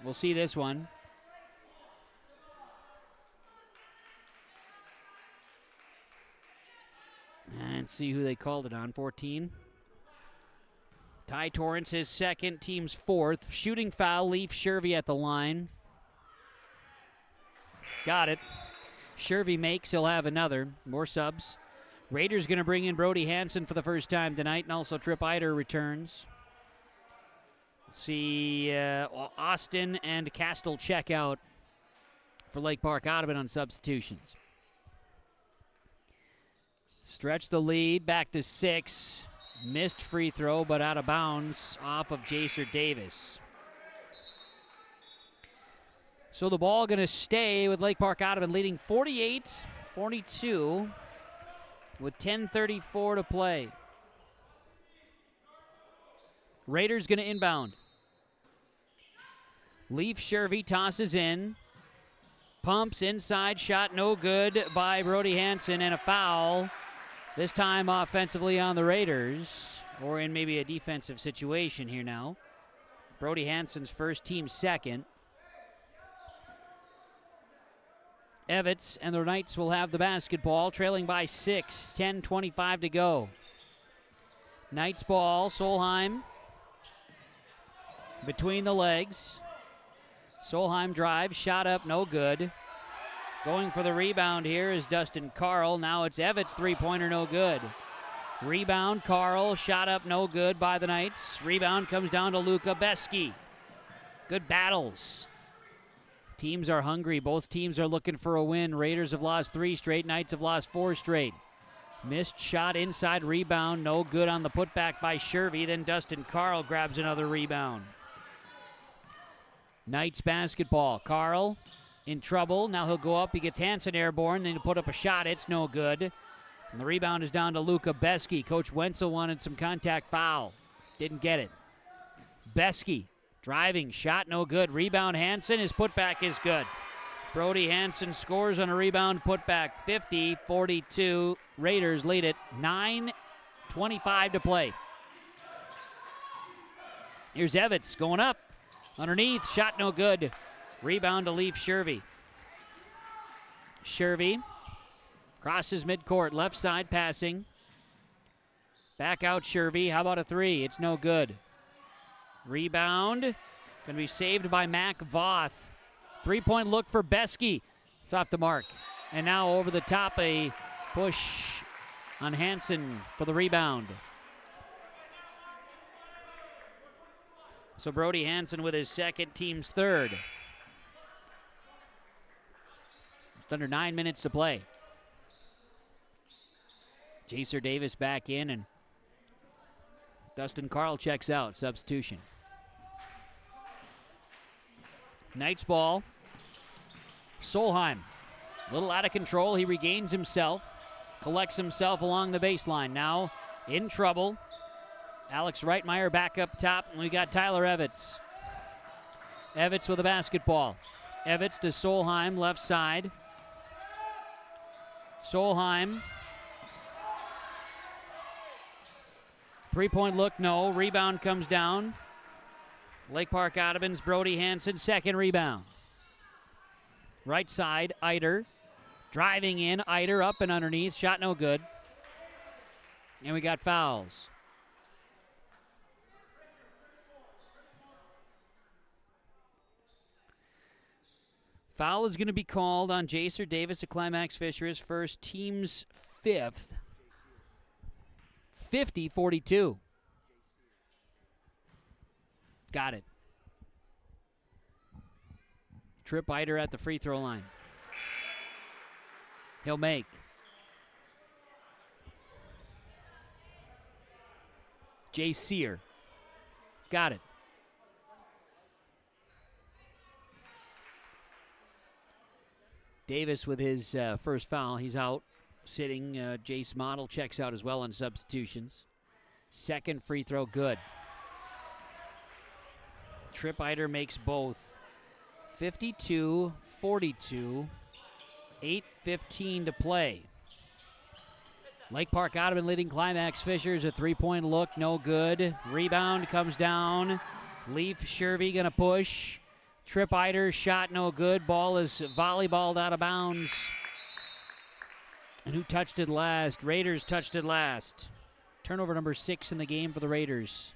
We'll see this one. And see who they called it on. 14. Ty Torrance, his second, team's fourth. Shooting foul, Leaf Shervy at the line. Got it. Shervy makes, he'll have another. More subs. Raiders going to bring in Brody Hansen for the first time tonight, and also Trip Eider returns. See Austin and Castle check out for Lake Park Audubon on substitutions. Stretch the lead, back to 6. Missed free throw, but out of bounds off of Jaser Davis. So the ball going to stay with Lake Park Audubon leading 48-42 with 10:34 to play. Raiders going to inbound. Leaf Shervy tosses in. Pumps inside, shot no good by Brody Hansen, and a foul. This time offensively on the Raiders, or in maybe a defensive situation here now. Brody Hansen's first, team second. Evetts and the Knights will have the basketball, trailing by 6, 10:25 to go. Knights ball, Solheim between the legs. Solheim drives, shot up, no good. Going for the rebound here is Dustin Carl. Now it's Evetts' three-pointer, no good. Rebound, Carl, shot up, no good by the Knights. Rebound comes down to Luka Beski. Good battles. Teams are hungry. Both teams are looking for a win. Raiders have lost 3 straight. Knights have lost 4 straight. Missed shot inside, rebound, no good on the putback by Shervy. Then Dustin Carl grabs another rebound. Knights basketball. Carl in trouble. Now he'll go up. He gets Hansen airborne. Then he'll put up a shot. It's no good. And the rebound is down to Luka Beski. Coach Wenzel wanted some contact foul. Didn't get it. Beski driving. Shot no good. Rebound Hansen. His putback is good. Brody Hansen scores on a rebound putback. 50-42. Raiders lead it. 9:25 to play. Here's Evetts going up. Underneath. Shot no good. Rebound to Leaf Shervy. Shervy crosses midcourt. Left side passing. Back out Shervy. How about a 3? It's no good. Rebound. Going to be saved by Mac Voth. 3-point look for Beski. It's off the mark. And now over the top, a push on Hansen for the rebound. So Brody Hansen with his second, team's third. Just under 9 minutes to play. Jaser Davis back in, and Dustin Carl checks out. Substitution. Knights ball. Solheim. A little out of control. He regains himself. Collects himself along the baseline. Now in trouble. Alex Reitmeyer back up top, and we got Tyler Evetts. Evetts with the basketball. Evetts to Solheim, left side. Solheim. 3-point look, no. Rebound comes down. Lake Park Audubon's Brody Hansen, second rebound. Right side, Eider. Driving in, Eider up and underneath. Shot no good. And we got fouls. Foul is going to be called on Jaser Davis at Climax-Fisher, his first, team's 5th. 50-42. Got it. Trip Eider at the free throw line. He'll make. Jay Sear. Got it. Davis with his first foul. He's out. Sitting. Jace Model checks out as well on substitutions. Second free throw, good. Tripp-Eider makes both. 52-42. 8:15 to play. Lake Park Audubon leading Climax-Fisher. A three-point look, no good. Rebound comes down. Leaf Shervy gonna push. Tripp-Eider shot no good. Ball is volleyballed out of bounds. And who touched it last? Raiders touched it last. Turnover number 6 in the game for the Raiders.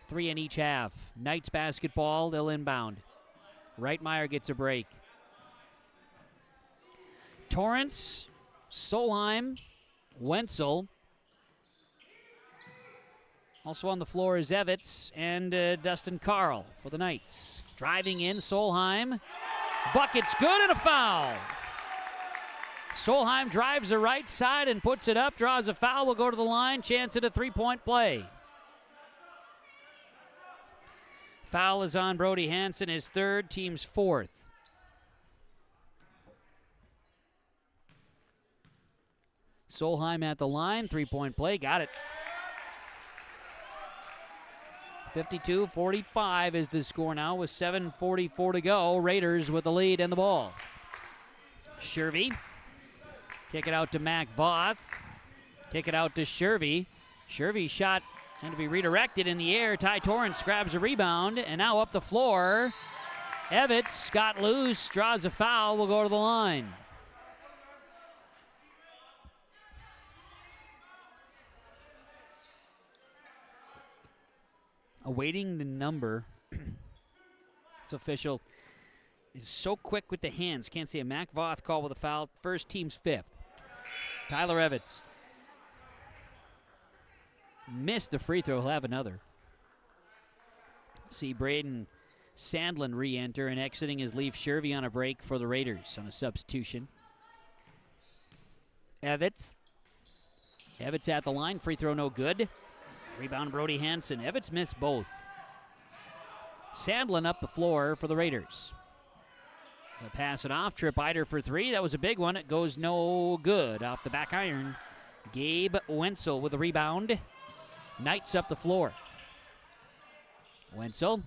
3 in each half. Knights basketball, they'll inbound. Reitmeyer gets a break. Torrance, Solheim, Wenzel. Also on the floor is Evitz and Dustin Carl for the Knights. Driving in, Solheim. Bucket's good and a foul. Solheim drives the right side and puts it up, draws a foul, will go to the line, chance at a three-point play. Foul is on Brody Hansen, his third, team's fourth. Solheim at the line, three-point play, got it. 52-45 is the score now with 7:44 to go. Raiders with the lead and the ball. Shervy. Kick it out to Mac Voth. Kick it out to Shervy. Shervy shot and to be redirected in the air. Ty Torrance grabs a rebound and now up the floor. Evitz got loose, draws a foul, will go to the line. Awaiting the number. It's official. Is so quick with the hands. Can't see a Mac Voth call with a foul. First, team's fifth. Tyler Evitz. Missed the free throw. He'll have another. See Braden Sandlin re-enter and exiting is Leaf Shervy on a break for the Raiders on a substitution. Evitz. Evitz at the line. Free throw no good. Rebound Brody Hansen. Evitz missed both. Sandlin up the floor for the Raiders. They'll pass it off. Tripp-Eider for three. That was a big one. It goes no good off the back iron. Gabe Wenzel with the rebound. Knights up the floor. Wenzel.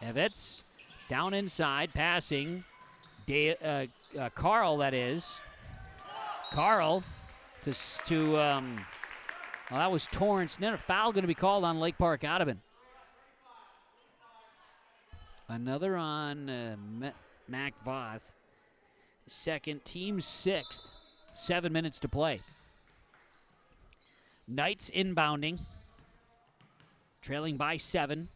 Evitz. Down inside. Passing. Carl, that is. Carl to well, that was Torrance. Then a foul going to be called on Lake Park Audubon. Another on Mac Voth. Second, team sixth. 7 minutes to play. Knights inbounding. Trailing by 7.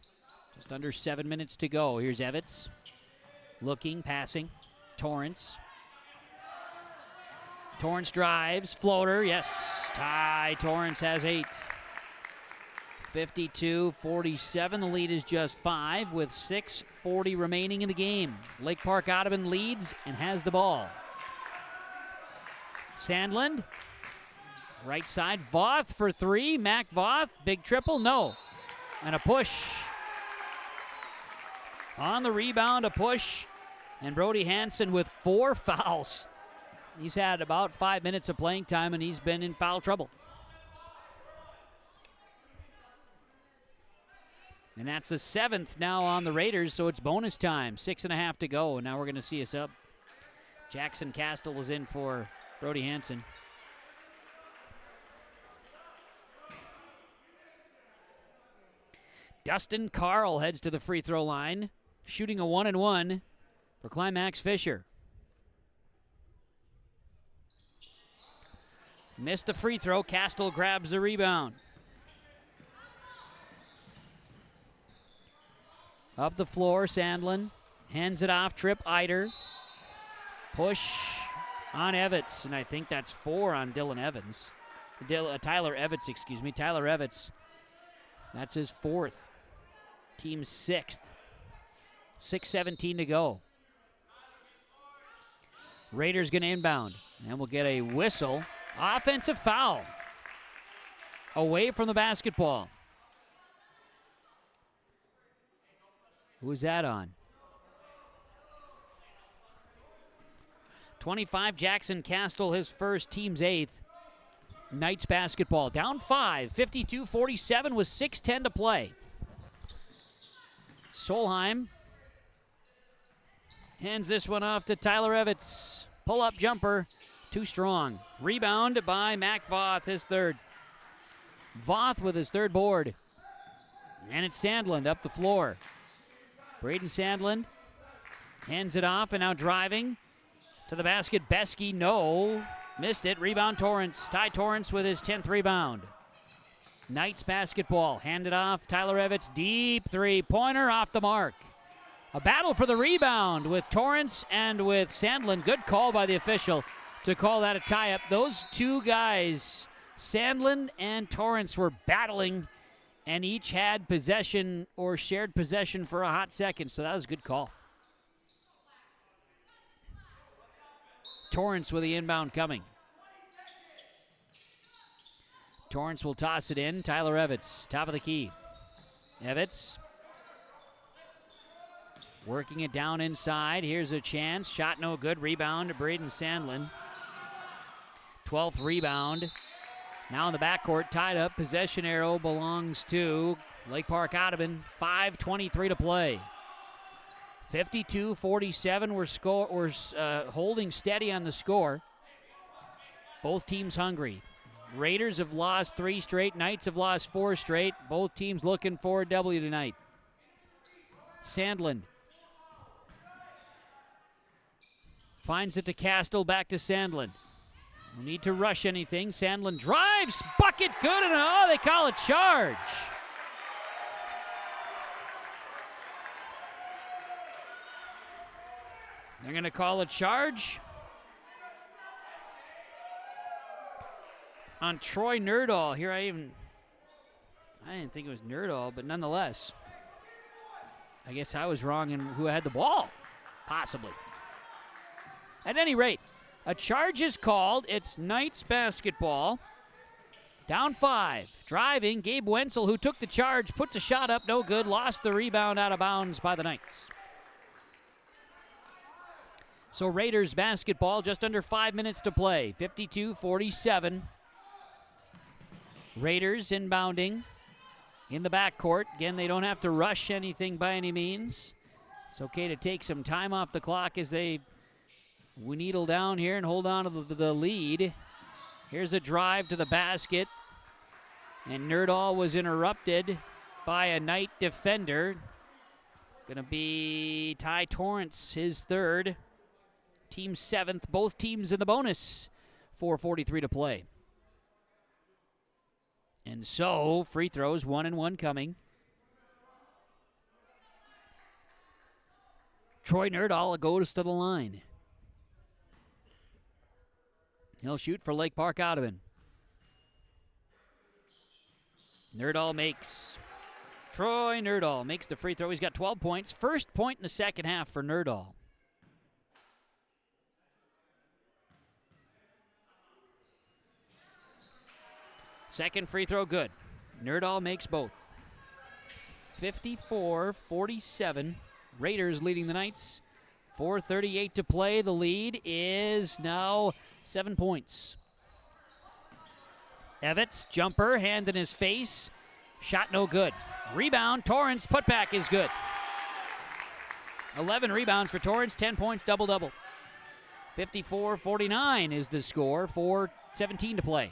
Just under 7 minutes to go. Here's Evitz. Looking, passing. Torrance. Torrance drives. Floater, yes. Ty Torrance has 8. 52-47. The lead is just 5 with 6:40 remaining in the game. Lake Park Audubon leads and has the ball. Sandlin. Right side. Voth for 3. Mac Voth. Big triple. No. And a push. On the rebound, a push. And Brody Hansen with 4 fouls. He's had about 5 minutes of playing time, and he's been in foul trouble. And that's the 7th now on the Raiders, so it's bonus time. 6.5 to go, and now we're going to see a sub. Jackson Castle is in for Brody Hansen. Dustin Carl heads to the free throw line, shooting a 1-and-1 for Climax-Fisher. Missed the free throw. Castle grabs the rebound. Up the floor, Sandlin. Hands it off, Tripp-Eider. Push on Evitz, and I think that's 4 on Dylan Evans. Tyler Evitz, excuse me. Tyler Evitz. That's his 4th. Team 6th. 6:17 to go. Raiders going to inbound, and we'll get a whistle. Offensive foul. away from the basketball. Who is that on? 25, Jackson Castle, his first, team's 8th. Knights basketball down 5, 52-47 with 6:10 to play. Solheim hands this one off to Tyler Evitz. Pull-up jumper, too strong. Rebound by Mac Voth, his third. Voth with his third board. And it's Sandlin up the floor. Braden Sandlin hands it off and now driving to the basket. Beskey, no. Missed it. Rebound Torrance. Ty Torrance with his 10th rebound. Knights basketball. Handed off. Tyler Evitz. Deep three-pointer off the mark. A battle for the rebound with Torrance and with Sandlin. Good call by the official to call that a tie-up. Those two guys, Sandlin and Torrance, were battling and each had possession or shared possession for a hot second, so that was a good call. Torrance with the inbound coming. Torrance will toss it in. Tyler Evitz, top of the key. Evitz working it down inside. Here's a chance. Shot no good. Rebound to Braden Sandlin. 12th rebound. Now in the backcourt, tied up. Possession arrow belongs to Lake Park Audubon. 5:23 to play. 52-47. We're holding steady on the score. Both teams hungry. Raiders have lost 3 straight. Knights have lost 4 straight. Both teams looking for a W tonight. Sandlin finds it to Castle, back to Sandlin. No need to rush anything. Sandlin drives, bucket good, and they call it charge. They're going to call a charge on Troy Nerdahl. Here I didn't think it was Nerdahl, but nonetheless, I guess I was wrong in who had the ball, possibly. At any rate, a charge is called. It's Knights basketball. Down 5. Driving, Gabe Wenzel, who took the charge, puts a shot up, no good. Lost the rebound, out of bounds by the Knights. So Raiders basketball, just under 5 minutes to play. 52-47. Raiders inbounding in the backcourt. Again, they don't have to rush anything by any means. It's okay to take some time off the clock as they needle down here and hold on to the lead. Here's a drive to the basket. And Nerdahl was interrupted by a Knight defender. Gonna be Ty Torrance, his third. Team 7th, both teams in the bonus. 4:43 to play. And so, free throws, 1 and 1 coming. Troy Nerdahl goes to the line. He'll shoot for Lake Park Audubon. Nerdahl makes. Troy Nerdahl makes the free throw. He's got 12 points. First point in the second half for Nerdahl. Second free throw good. Nerdahl makes both. 54-47. Raiders leading the Knights. 4:38 to play. The lead is now 7 points. Evitz, jumper, hand in his face. Shot no good. Rebound, Torrance, putback is good. 11 rebounds for Torrance, 10 points, double-double. 54-49 is the score, 4:17 to play.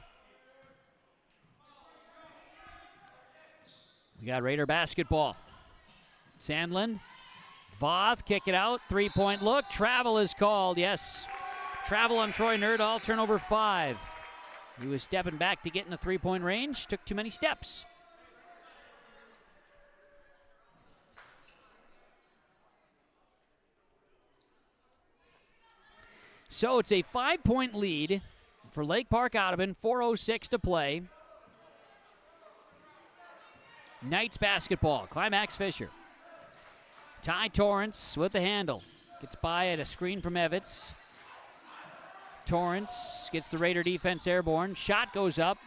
We got Raider basketball. Sandlin, Voth, kick it out, three-point look. Travel is called, yes. Travel on Troy Nerdahl, turnover 5. He was stepping back to get in the three-point range, took too many steps. So it's a 5-point lead for Lake Park Audubon, 4:06 to play. Knights basketball, Climax-Fisher. Ty Torrance with the handle. Gets by at a screen from Evitz. Torrance gets the Raider defense airborne. Shot goes up.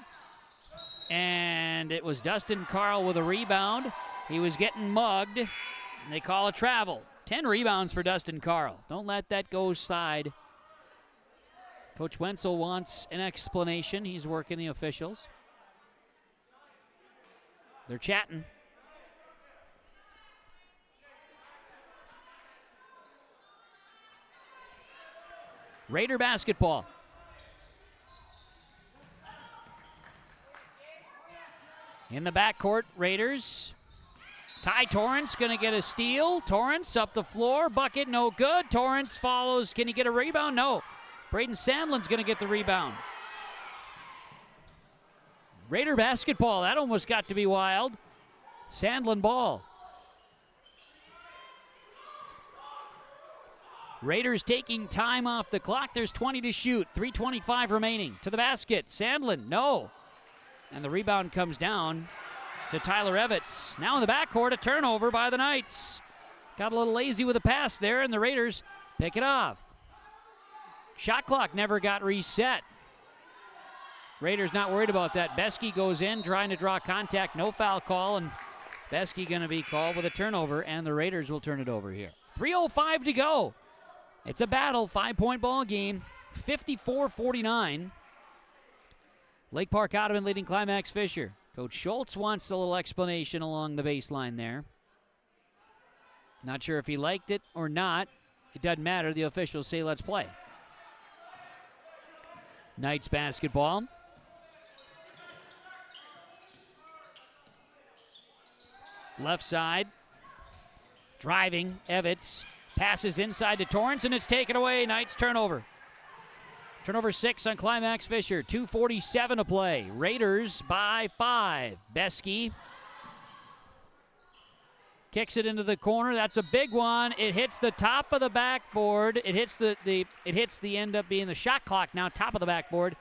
And it was Dustin Carl with a rebound. He was getting mugged. And they call a travel. 10 rebounds for Dustin Carl. Don't let that go side. Coach Wenzel wants an explanation. He's working the officials. They're chatting. Raider basketball. In the backcourt, Raiders. Ty Torrance going to get a steal. Torrance up the floor. Bucket no good. Torrance follows. Can he get a rebound? No. Braden Sandlin's going to get the rebound. Raider basketball. That almost got to be wild. Sandlin ball. Raiders taking time off the clock. There's 20 to shoot. 3:25 remaining. To the basket. Sandlin, no. And the rebound comes down to Tyler Evans. Now in the backcourt, a turnover by the Knights. Got a little lazy with a pass there, and the Raiders pick it off. Shot clock never got reset. Raiders not worried about that. Beskey goes in, trying to draw contact. No foul call, and Beskey going to be called with a turnover, and the Raiders will turn it over here. 3:05 to go. It's a battle, 5-point ball game, 54-49. Lake Park Audubon leading Climax-Fisher. Coach Schultz wants a little explanation along the baseline there. Not sure if he liked it or not. It doesn't matter. The officials say let's play. Knights basketball. Left side. Driving, Evans. Passes inside to Torrance, and it's taken away. Knights turnover. Turnover 6 on Climax-Fisher. 2:47 to play. Raiders by 5. Beskey kicks it into the corner. That's a big one. It hits the top of the backboard. It hits the end up being the shot clock now, top of the backboard.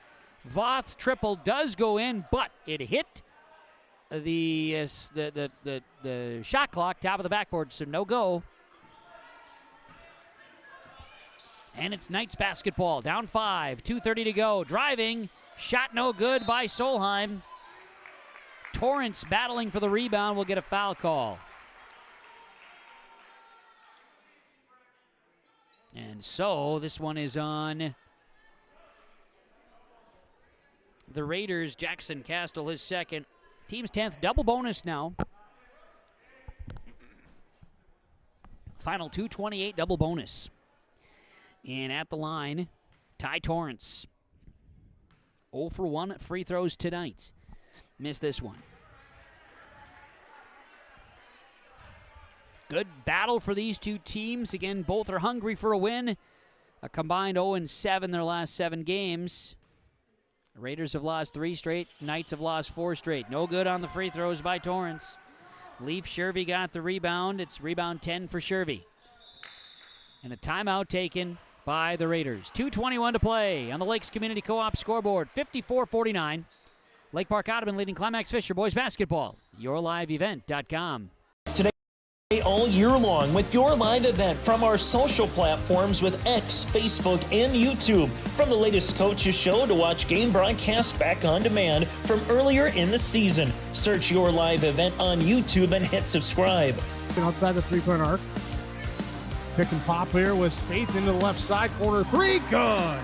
Voth triple does go in, but it hit the shot clock, top of the backboard, so no go. And it's Knights basketball, down 5, 2:30 to go. Driving, shot no good by Solheim. Torrance battling for the rebound will get a foul call. And so this one is on the Raiders. Jackson Castle, his second. Team's 10th, double bonus now. Final 2:28 double bonus. And at the line, Ty Torrance. 0 for 1 at free throws tonight. Missed this one. Good battle for these two teams. Again, both are hungry for a win. A combined 0-7 their last 7 games. The Raiders have lost 3 straight. Knights have lost 4 straight. No good on the free throws by Torrance. Leaf Shervey got the rebound. It's rebound 10 for Shervey. And a timeout taken by the Raiders. 2:21 to play on the Lakes Community Co-op scoreboard. 54-49. Lake Park Audubon leading Climax-Fisher boys basketball. YourLiveEvent.com. Today, all year long with your live event from our social platforms with X, Facebook, and YouTube. From the latest coaches show to watch game broadcasts back on demand from earlier in the season. Search Your Live Event on YouTube and hit subscribe. Outside the three-point arc. Pick and pop here with Spaeth into the left side corner. 3, good.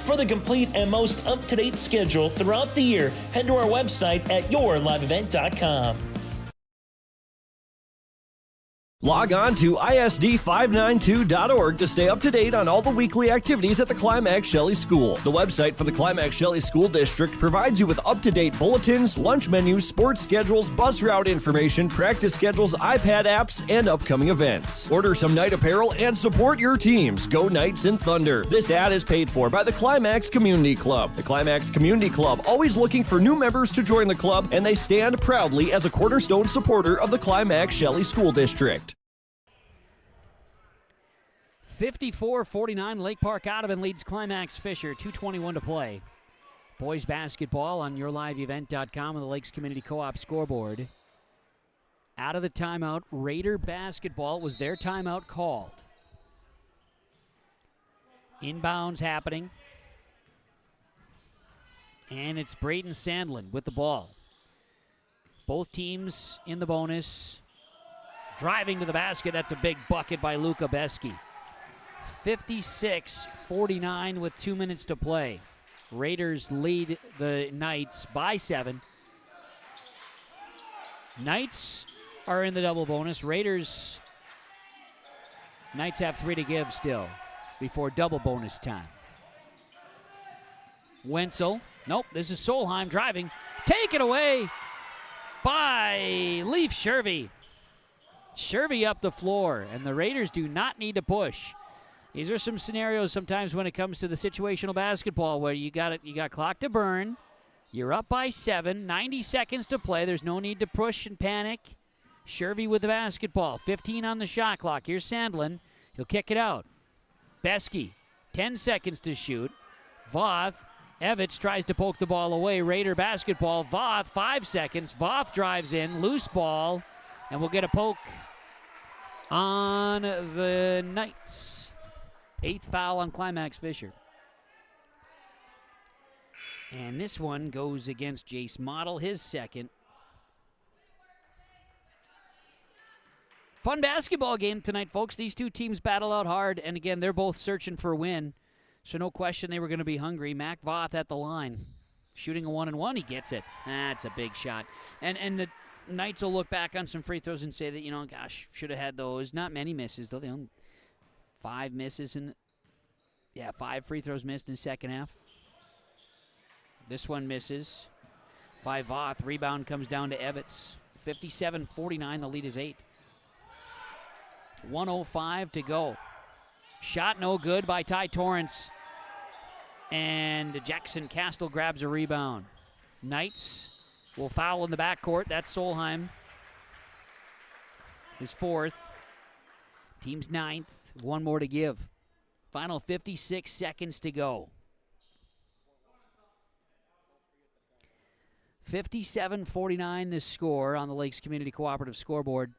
For the complete and most up-to-date schedule throughout the year, head to our website at yourliveevent.com. Log on to ISD592.org to stay up to date on all the weekly activities at the Climax Shelley School. The website for the Climax Shelley School District provides you with up-to-date bulletins, lunch menus, sports schedules, bus route information, practice schedules, iPad apps, and upcoming events. Order some night apparel and support your teams. Go Knights and Thunder. This ad is paid for by the Climax Community Club. The Climax Community Club, always looking for new members to join the club, and they stand proudly as a cornerstone supporter of the Climax Shelley School District. 54-49, Lake Park Audubon leads Climax-Fisher, 2:21 to play. Boys basketball on YourLiveEvent.com and the Lakes Community Co-op scoreboard. Out of the timeout, Raider basketball was their timeout called. Inbounds happening. And it's Braden Sandlin with the ball. Both teams in the bonus. Driving to the basket. That's a big bucket by Luka Beske. 56-49 with 2 minutes to play. Raiders lead the Knights by 7. Knights are in the double bonus. Knights have 3 to give still before double bonus time. Wenzel. Nope, this is Solheim driving. Taken away by Leif Shervy. Shervy up the floor, and the Raiders do not need to push. These are some scenarios sometimes when it comes to the situational basketball where you got clock to burn. You're up by 7, 90 seconds to play. There's no need to push and panic. Shervy with the basketball, 15 on the shot clock. Here's Sandlin. He'll kick it out. Beske, 10 seconds to shoot. Voth. Evitz tries to poke the ball away. Raider basketball. Voth, 5 seconds. Voth drives in. Loose ball. And we'll get a poke on the Knights. 8th foul on Climax-Fisher. And this one goes against Jace Model, his second. Fun basketball game tonight, folks. These two teams battle out hard, and again, they're both searching for a win. So no question they were going to be hungry. Mac Voth at the line. Shooting a 1-and-1, he gets it. That's a big shot. And the Knights will look back on some free throws and say that, gosh, should have had those. Not many misses, though. They only 5 misses. 5 free throws missed in the second half. This one misses by Voth. Rebound comes down to Evitz. 57-49, the lead is 8. 1:05 to go. Shot no good by Ty Torrance. And Jackson Castle grabs a rebound. Knights will foul in the backcourt. That's Solheim. His 4th. Team's 9th. 1 more to give. Final 56 seconds to go. 57-49 the score on the Lakes Community Cooperative scoreboard.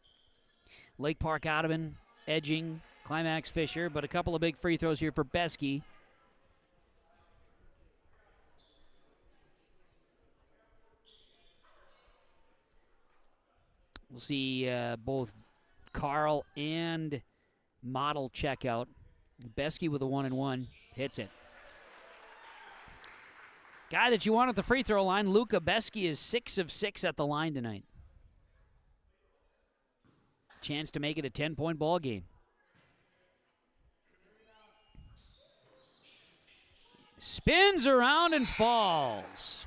Lake Park Audubon edging Climax-Fisher, but a couple of big free throws here for Beske. We'll see both Carl and Model check out. Beske with a 1-and-1 hits it. Guy that you want at the free throw line, Luka Beske, is 6 of 6 at the line tonight. Chance to make it a 10-point ball game. Spins around and falls.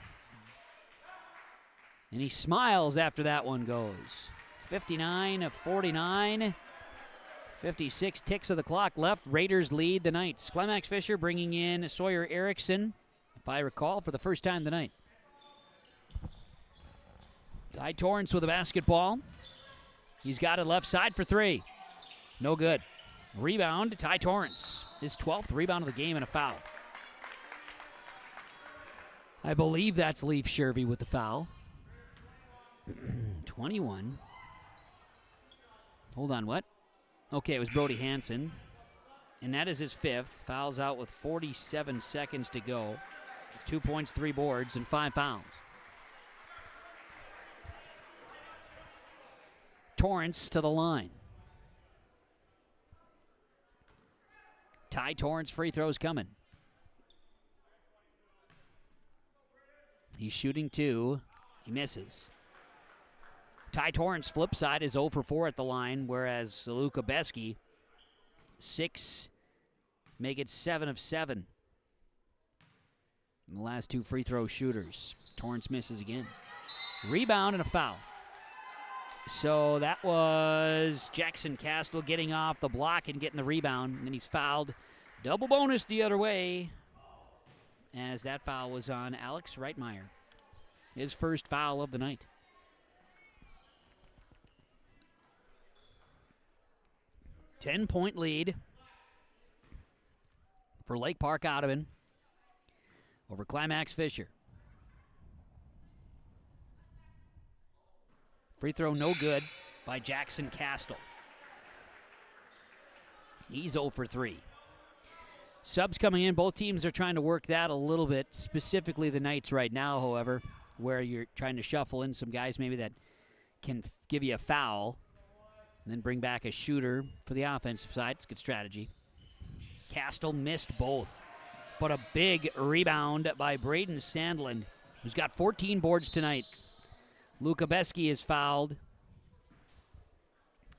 And he smiles after that one goes. 59-49. 56 ticks of the clock left. Raiders lead the Knights. Climax-Fisher bringing in Sawyer Erickson, if I recall, for the first time tonight. Ty Torrance with a basketball. He's got it left side for 3. No good. Rebound, Ty Torrance. His 12th rebound of the game and a foul. I believe that's Leif Shervy with the foul. 21. Hold on, what? Okay, it was Brody Hansen. And that is his 5th. Fouls out with 47 seconds to go. 2 points, 3 boards, and 5 fouls. Torrance to the line. Ty Torrance free throws coming. He's shooting 2. He misses. Ty Torrance flip side is 0 for 4 at the line, whereas Luka Beske, 6, make it 7 of 7. And the last 2 free throw shooters. Torrance misses again. Rebound and a foul. So that was Jackson Castle getting off the block and getting the rebound. And then he's fouled. Double bonus the other way, as that foul was on Alex Reitmeyer. His first foul of the night. Ten-point lead for Lake Park Audubon over Climax-Fisher. Free throw no good by Jackson Castle. He's 0 for 3. Subs coming in. Both teams are trying to work that a little bit, specifically the Knights right now, however, where you're trying to shuffle in some guys maybe that can give you a foul and then bring back a shooter for the offensive side. It's a good strategy. Castle missed both, but a big rebound by Braden Sandlin, who's got 14 boards tonight. Luka Besky is fouled.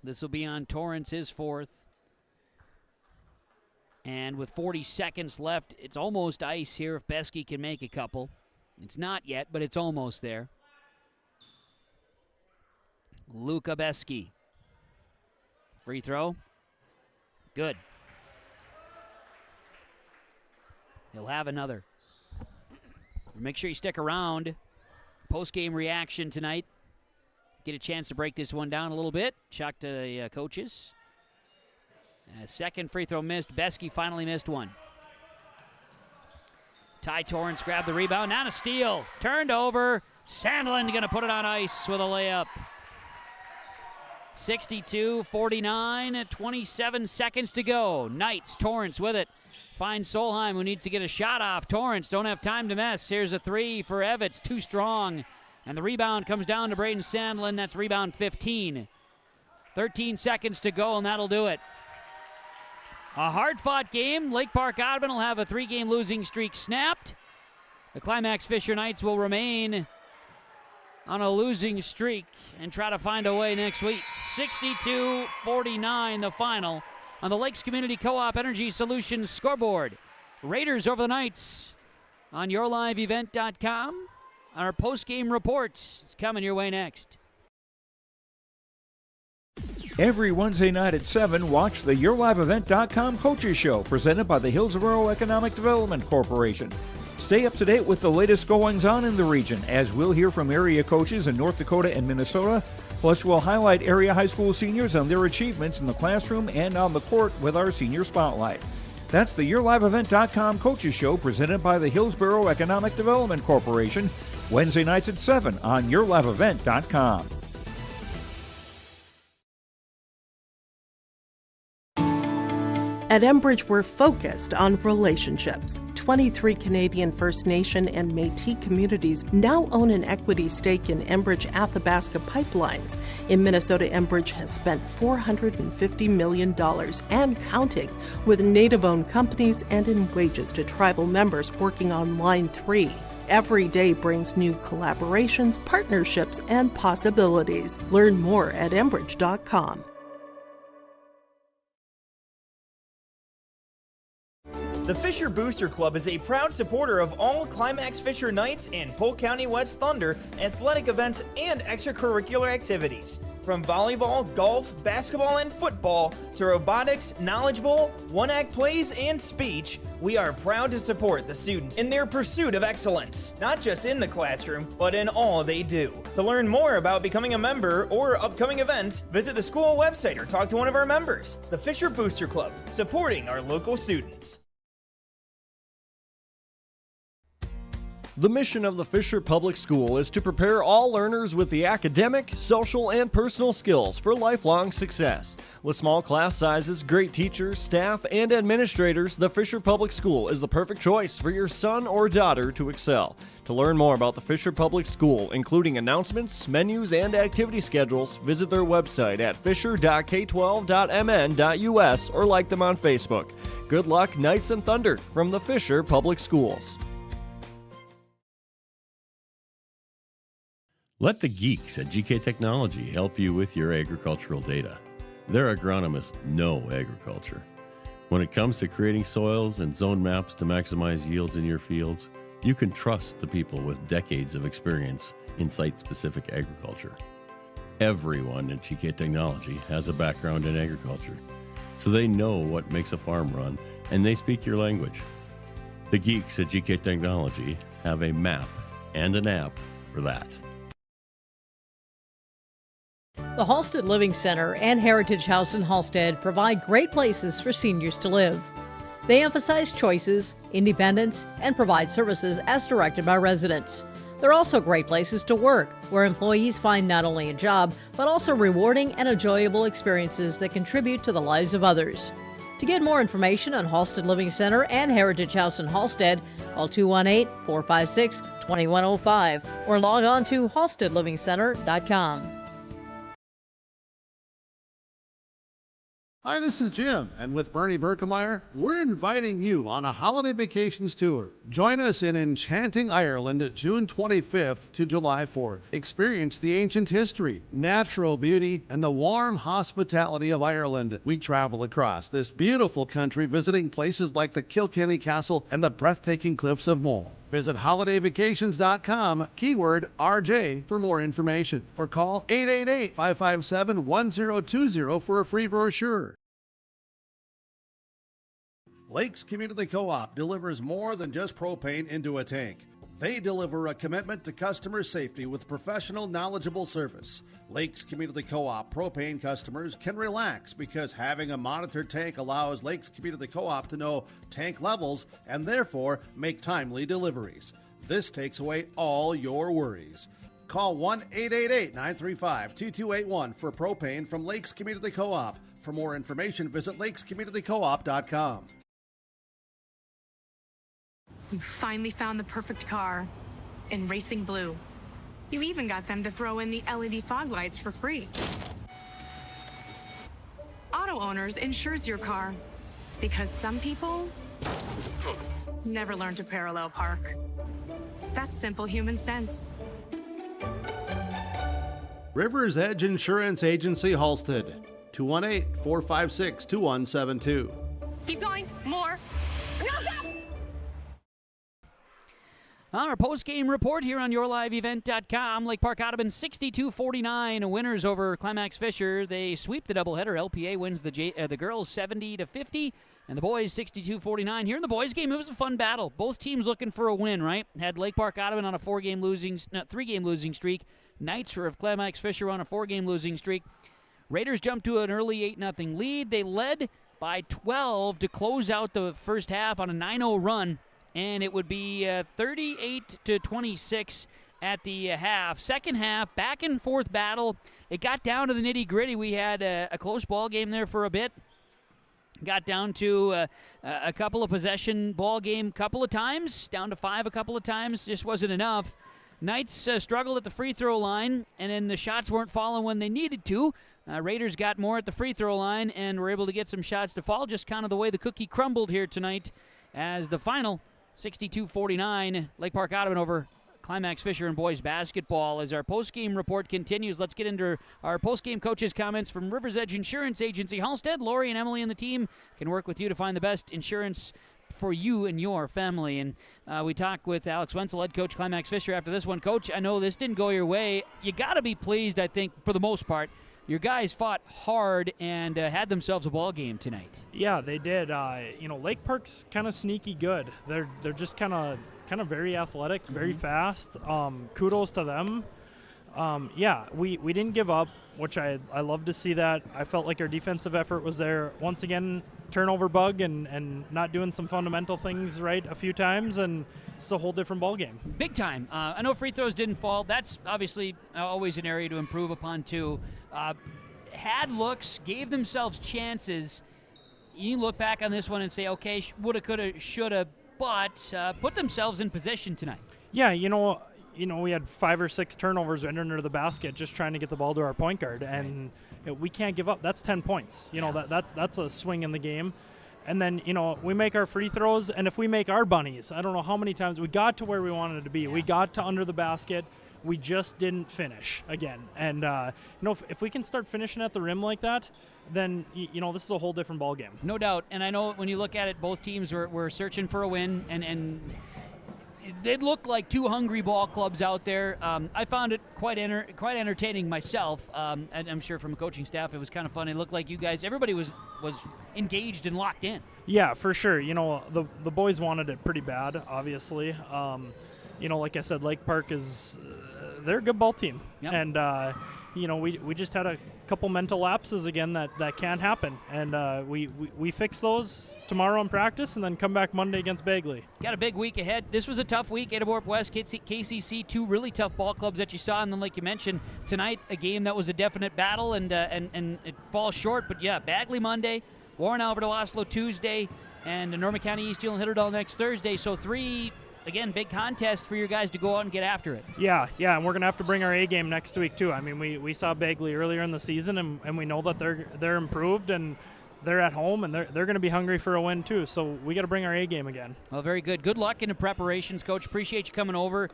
This will be on Torrance, his fourth. And with 40 seconds left, it's almost ice here if Besky can make a couple. It's not yet, but it's almost there. Luka Besky. Free throw. Good. He'll have another. Make sure you stick around. Post-game reaction tonight. Get a chance to break this one down a little bit. Shock to the coaches. Second free throw missed. Besky finally missed one. Ty Torrance grabbed the rebound. Not a steal. Turned over. Sandlin going to put it on ice with a layup. 62-49, 27 seconds to go. Knights, Torrance with it. Finds Solheim, who needs to get a shot off. Torrance don't have time to mess. Here's a three for Evitz, too strong. And the rebound comes down to Braden Sandlin. That's rebound 15. 13 seconds to go, and that'll do it. A hard-fought game. Lake Park Audubon will have a 3-game losing streak snapped. The Climax-Fisher Knights will remain on a losing streak and try to find a way next week. 62-49 the final on the Lakes Community Co-op Energy Solutions scoreboard. Raiders over the Knights on yourliveevent.com. Our post-game report is coming your way next. Every Wednesday night at 7, watch the yourliveevent.com Coaches Show presented by the Hillsborough Economic Development Corporation. Stay up to date with the latest goings-on in the region, as we'll hear from area coaches in North Dakota and Minnesota. Plus, we'll highlight area high school seniors and their achievements in the classroom and on the court with our Senior Spotlight. That's the yourliveevent.com Coaches Show presented by the Hillsborough Economic Development Corporation, Wednesday nights at 7 on yourliveevent.com. At Enbridge, we're focused on relationships. 23 Canadian First Nation and Métis communities now own an equity stake in Enbridge Athabasca Pipelines. In Minnesota, Enbridge has spent $450 million and counting with Native-owned companies and in wages to tribal members working on Line 3. Every day brings new collaborations, partnerships, and possibilities. Learn more at Enbridge.com. The Fisher Booster Club is a proud supporter of all Climax-Fisher Knights and Polk County West Thunder athletic events and extracurricular activities. From volleyball, golf, basketball, and football to robotics, knowledge bowl, one-act plays, and speech, we are proud to support the students in their pursuit of excellence, not just in the classroom, but in all they do. To learn more about becoming a member or upcoming events, visit the school website or talk to one of our members. The Fisher Booster Club, supporting our local students. The mission of the Fisher Public School is to prepare all learners with the academic, social, and personal skills for lifelong success. With small class sizes, great teachers, staff, and administrators, the Fisher Public School is the perfect choice for your son or daughter to excel. To learn more about the Fisher Public School, including announcements, menus, and activity schedules, visit their website at fisher.k12.mn.us or like them on Facebook. Good luck, Knights and Thunder, from the Fisher Public Schools. Let the geeks at GK Technology help you with your agricultural data. Their agronomists know agriculture. When it comes to creating soils and zone maps to maximize yields in your fields, you can trust the people with decades of experience in site-specific agriculture. Everyone at GK Technology has a background in agriculture, so they know what makes a farm run, and they speak your language. The geeks at GK Technology have a map and an app for that. The Halstead Living Center and Heritage House in Halstead provide great places for seniors to live. They emphasize choices, independence, and provide services as directed by residents. They're also great places to work, where employees find not only a job, but also rewarding and enjoyable experiences that contribute to the lives of others. To get more information on Halstead Living Center and Heritage House in Halstead, call 218-456-2105 or log on to halsteadlivingcenter.com. Hi, this is Jim, and with Bernie Berkemeyer, we're inviting you on a holiday vacations tour. Join us in enchanting Ireland June 25th to July 4th. Experience the ancient history, natural beauty, and the warm hospitality of Ireland. We travel across this beautiful country visiting places like the Kilkenny Castle and the breathtaking cliffs of Moher. Visit holidayvacations.com, keyword RJ, for more information, or call 888-557-1020 for a free brochure. Lakes Community Co-op delivers more than just propane into a tank. They deliver a commitment to customer safety with professional, knowledgeable service. Lakes Community Co-op propane customers can relax because having a monitored tank allows Lakes Community Co-op to know tank levels and therefore make timely deliveries. This takes away all your worries. Call 1-888-935-2281 for propane from Lakes Community Co-op. For more information, visit lakescommunitycoop.com. You finally found the perfect car in racing blue. You even got them to throw in the LED fog lights for free. Auto Owners insures your car because some people never learn to parallel park. That's simple human sense. River's Edge Insurance Agency, Halstead. 218-456-2172. Keep going. More. No, stop! On our post-game report here on YourLiveEvent.com, Lake Park Audubon 62-49 winners over Climax-Fisher. They sweep the doubleheader. LPA wins the girls 70-50 and the boys 62-49. Here in the boys game, it was a fun battle. Both teams looking for a win, right? Had Lake Park Audubon on a three-game losing streak. Knights of Climax-Fisher on a 4-game losing streak. Raiders jumped to an early 8-0 lead. They led by 12 to close out the first half on a 9-0 run. And it would be 38-26 at the half. Second half, back and forth battle. It got down to the nitty-gritty. We had a close ball game there for a bit. Got down to a couple of possession ball game couple of times, down to 5 a couple of times. Just wasn't enough. Knights struggled at the free throw line, and then the shots weren't falling when they needed to. Raiders got more at the free throw line and were able to get some shots to fall, just kind of the way the cookie crumbled here tonight as the final 62-49, Lake Park Audubon over Climax-Fisher in boys basketball. As our post-game report continues, let's get into our post-game coaches' comments from River's Edge Insurance Agency. Halstead, Lori, and Emily and the team can work with you to find the best insurance for you and your family. And we talk with Alex Wenzel, head coach Climax-Fisher, after this one. Coach, I know this didn't go your way. You got to be pleased, I think, for the most part. Your guys fought hard and had themselves a ball game tonight. Yeah, they did. Lake Park's kind of sneaky good. They're just kind of very athletic, very fast. Kudos to them. We didn't give up, which I love to see that. I felt like our defensive effort was there. Once again, turnover bug and not doing some fundamental things right a few times, and it's a whole different ball game. Big time. I know free throws didn't fall. That's obviously always an area to improve upon too. Had looks, gave themselves chances. You look back on this one and say, okay, woulda, coulda, shoulda, but put themselves in position tonight. Yeah, we had 5 or 6 turnovers under the basket just trying to get the ball to our point guard, and we can't give up. That's 10 points. That's a swing in the game. And then, we make our free throws, and if we make our bunnies, I don't know how many times we got to where we wanted to be. Yeah. We got to under the basket. We just didn't finish again. And, if we can start finishing at the rim like that, then, this is a whole different ball game. No doubt. And I know when you look at it, both teams were searching for a win, and they look like two hungry ball clubs out there. I found it quite entertaining myself, and I'm sure from the coaching staff it was kind of fun. It looked like you guys, everybody was engaged and locked in. Yeah, for sure. The boys wanted it pretty bad, obviously. Like I said, Lake Park is they're a good ball team. Yep. And, we just had a couple mental lapses again that can't happen. And we fix those tomorrow in practice and then come back Monday against Bagley. Got a big week ahead. This was a tough week. Edinburgh West, KCC, two really tough ball clubs that you saw. And then, like you mentioned, tonight, a game that was a definite battle and it falls short. But, yeah, Bagley Monday, Warren, Alberta, Oslo Tuesday, and Norman County, East Hill, and Hitterdall next Thursday. So 3, again, big contest for your guys to go out and get after it. Yeah, and we're going to have to bring our A game next week, too. I mean, we saw Bagley earlier in the season, and we know that they're improved, and they're at home, and they're going to be hungry for a win, too. So we got to bring our A game again. Well, very good. Good luck in the preparations, Coach. Appreciate you coming over.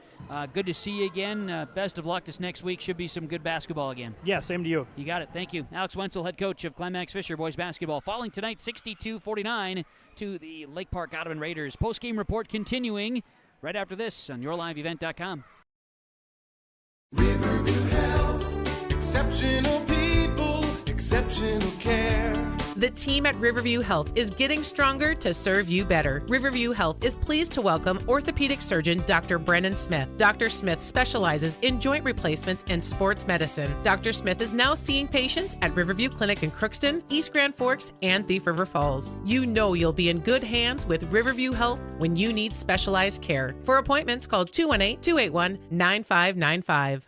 Good to see you again. Best of luck this next week. Should be some good basketball again. Yeah, same to you. You got it. Thank you. Alex Wenzel, head coach of Climax-Fisher boys basketball, falling tonight 62-49 to the Lake Park Audubon Raiders. Post-game report continuing right after this on yourliveevent.com. Riverview Health, exceptional people, exceptional care. The team at Riverview Health is getting stronger to serve you better. Riverview Health is pleased to welcome orthopedic surgeon Dr. Brennan Smith. Dr. Smith specializes in joint replacements and sports medicine. Dr. Smith is now seeing patients at Riverview Clinic in Crookston, East Grand Forks, and Thief River Falls. You know you'll be in good hands with Riverview Health when you need specialized care. For appointments, call 218-281-9595.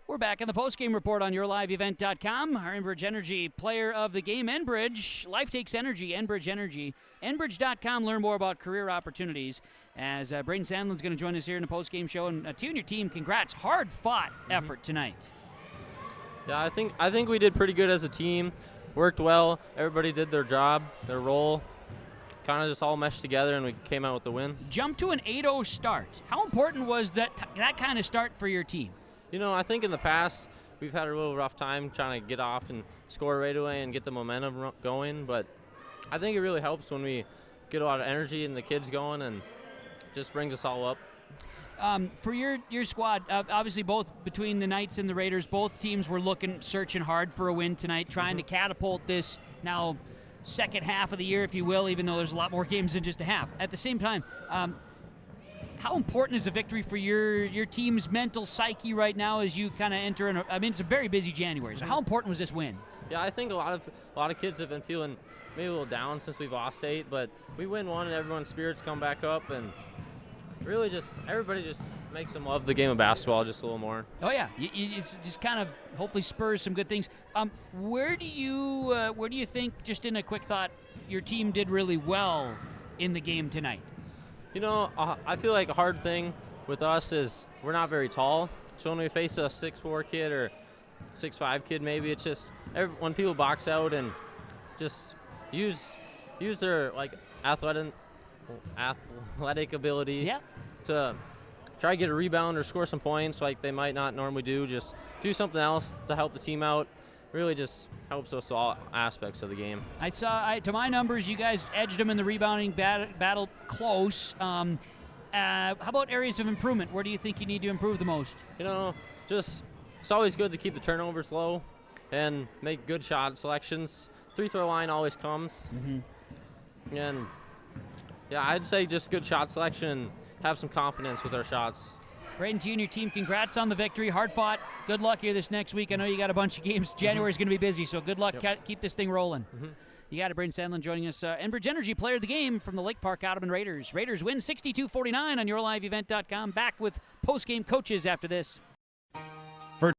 We're back in the postgame report on yourliveevent.com. Our Enbridge Energy player of the game, Enbridge. Life takes energy, Enbridge Energy. Enbridge.com, learn more about career opportunities. As Braden Sandlin's going to join us here in the postgame show. And to you and your team, congrats. Hard-fought effort tonight. Yeah, I think we did pretty good as a team. Worked well. Everybody did their job, their role. Kind of just all meshed together, and we came out with the win. Jump to an 8-0 start. How important was that kind of start for your team? You know, I think in the past we've had a little rough time trying to get off and score right away and get the momentum going, but I think it really helps when we get a lot of energy and the kids going, and just brings us all up. For your squad, obviously both between the Knights and the Raiders, both teams were searching hard for a win tonight, trying to catapult this now second half of the year, if you will, even though there's a lot more games than just a half. At the same time, how important is a victory for your team's mental psyche right now as you kind of enter in? I mean, it's a very busy January. So how important was this win? Yeah, I think a lot of kids have been feeling maybe a little down since we've lost 8, but we win 1 and everyone's spirits come back up, and really everybody just makes them love the game of basketball just a little more. Oh yeah, it's just kind of hopefully spurs some good things. Where do you think, just in a quick thought, your team did really well in the game tonight? You know, I feel like a hard thing with us is we're not very tall. So when we face a 6'4" kid or 6'5" kid, maybe it's just when people box out and just use their athletic ability to try to get a rebound or score some points like they might not normally do. Just do something else to help the team out. Really just helps us all aspects of the game. I saw, to my numbers, you guys edged them in the rebounding battle close. How about areas of improvement? Where do you think you need to improve the most? You know, it's always good to keep the turnovers low and make good shot selections. 3-throw line always comes. And, yeah, I'd say just good shot selection and have some confidence with our shots. Braden, to you and your team, congrats on the victory. Hard fought. Good luck here this next week. I know you got a bunch of games. January's going to be busy, so good luck. Keep this thing rolling. You got it, Braden Sandlin joining us. Enbridge Energy player of the game from the Lake Park Audubon Raiders. Raiders win 62-49 on yourliveevent.com. Back with post-game coaches after this. For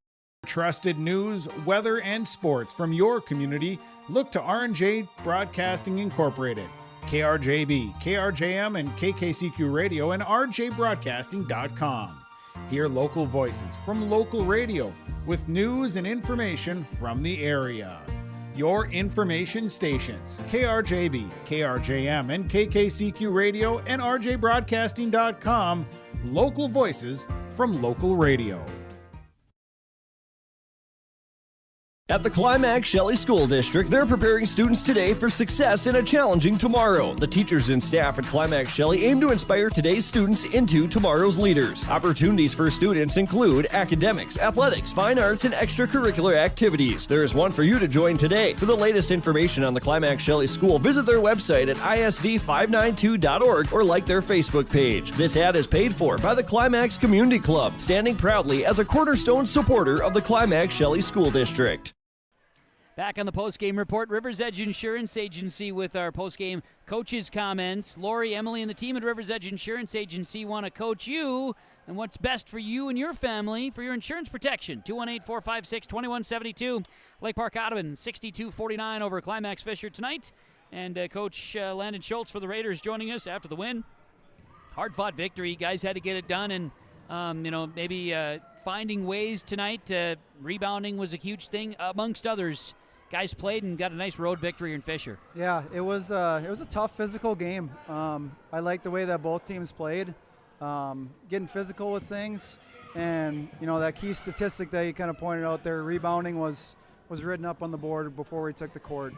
trusted news, weather, and sports from your community, look to R&J Broadcasting Incorporated. KRJB, KRJM, and KKCQ Radio, and rjbroadcasting.com. Hear local voices from local radio with news and information from the area. Your information stations, KRJB, KRJM, and KKCQ Radio, and rjbroadcasting.com. Local voices from local radio. At the Climax Shelley School District, they're preparing students today for success in a challenging tomorrow. The teachers and staff at Climax Shelley aim to inspire today's students into tomorrow's leaders. Opportunities for students include academics, athletics, fine arts, and extracurricular activities. There is one for you to join today. For the latest information on the Climax Shelley School, visit their website at isd592.org or like their Facebook page. This ad is paid for by the Climax Community Club, standing proudly as a cornerstone supporter of the Climax Shelley School District. Back on the post-game report, Rivers Edge Insurance Agency with our post-game coaches' comments. Lori, Emily, and the team at Rivers Edge Insurance Agency want to coach you and what's best for you and your family for your insurance protection. 218-456-2172. Lake Park Audubon 62-49 over Climax-Fisher tonight. And Coach Landon Schultz for the Raiders joining us after the win. Hard-fought victory. Guys had to get it done, and maybe finding ways tonight. Rebounding was a huge thing amongst others. Guys played and got a nice road victory in Fisher. Yeah, it was a tough physical game. I like the way that both teams played, getting physical with things, and that key statistic that you kind of pointed out there, rebounding was written up on the board before we took the court.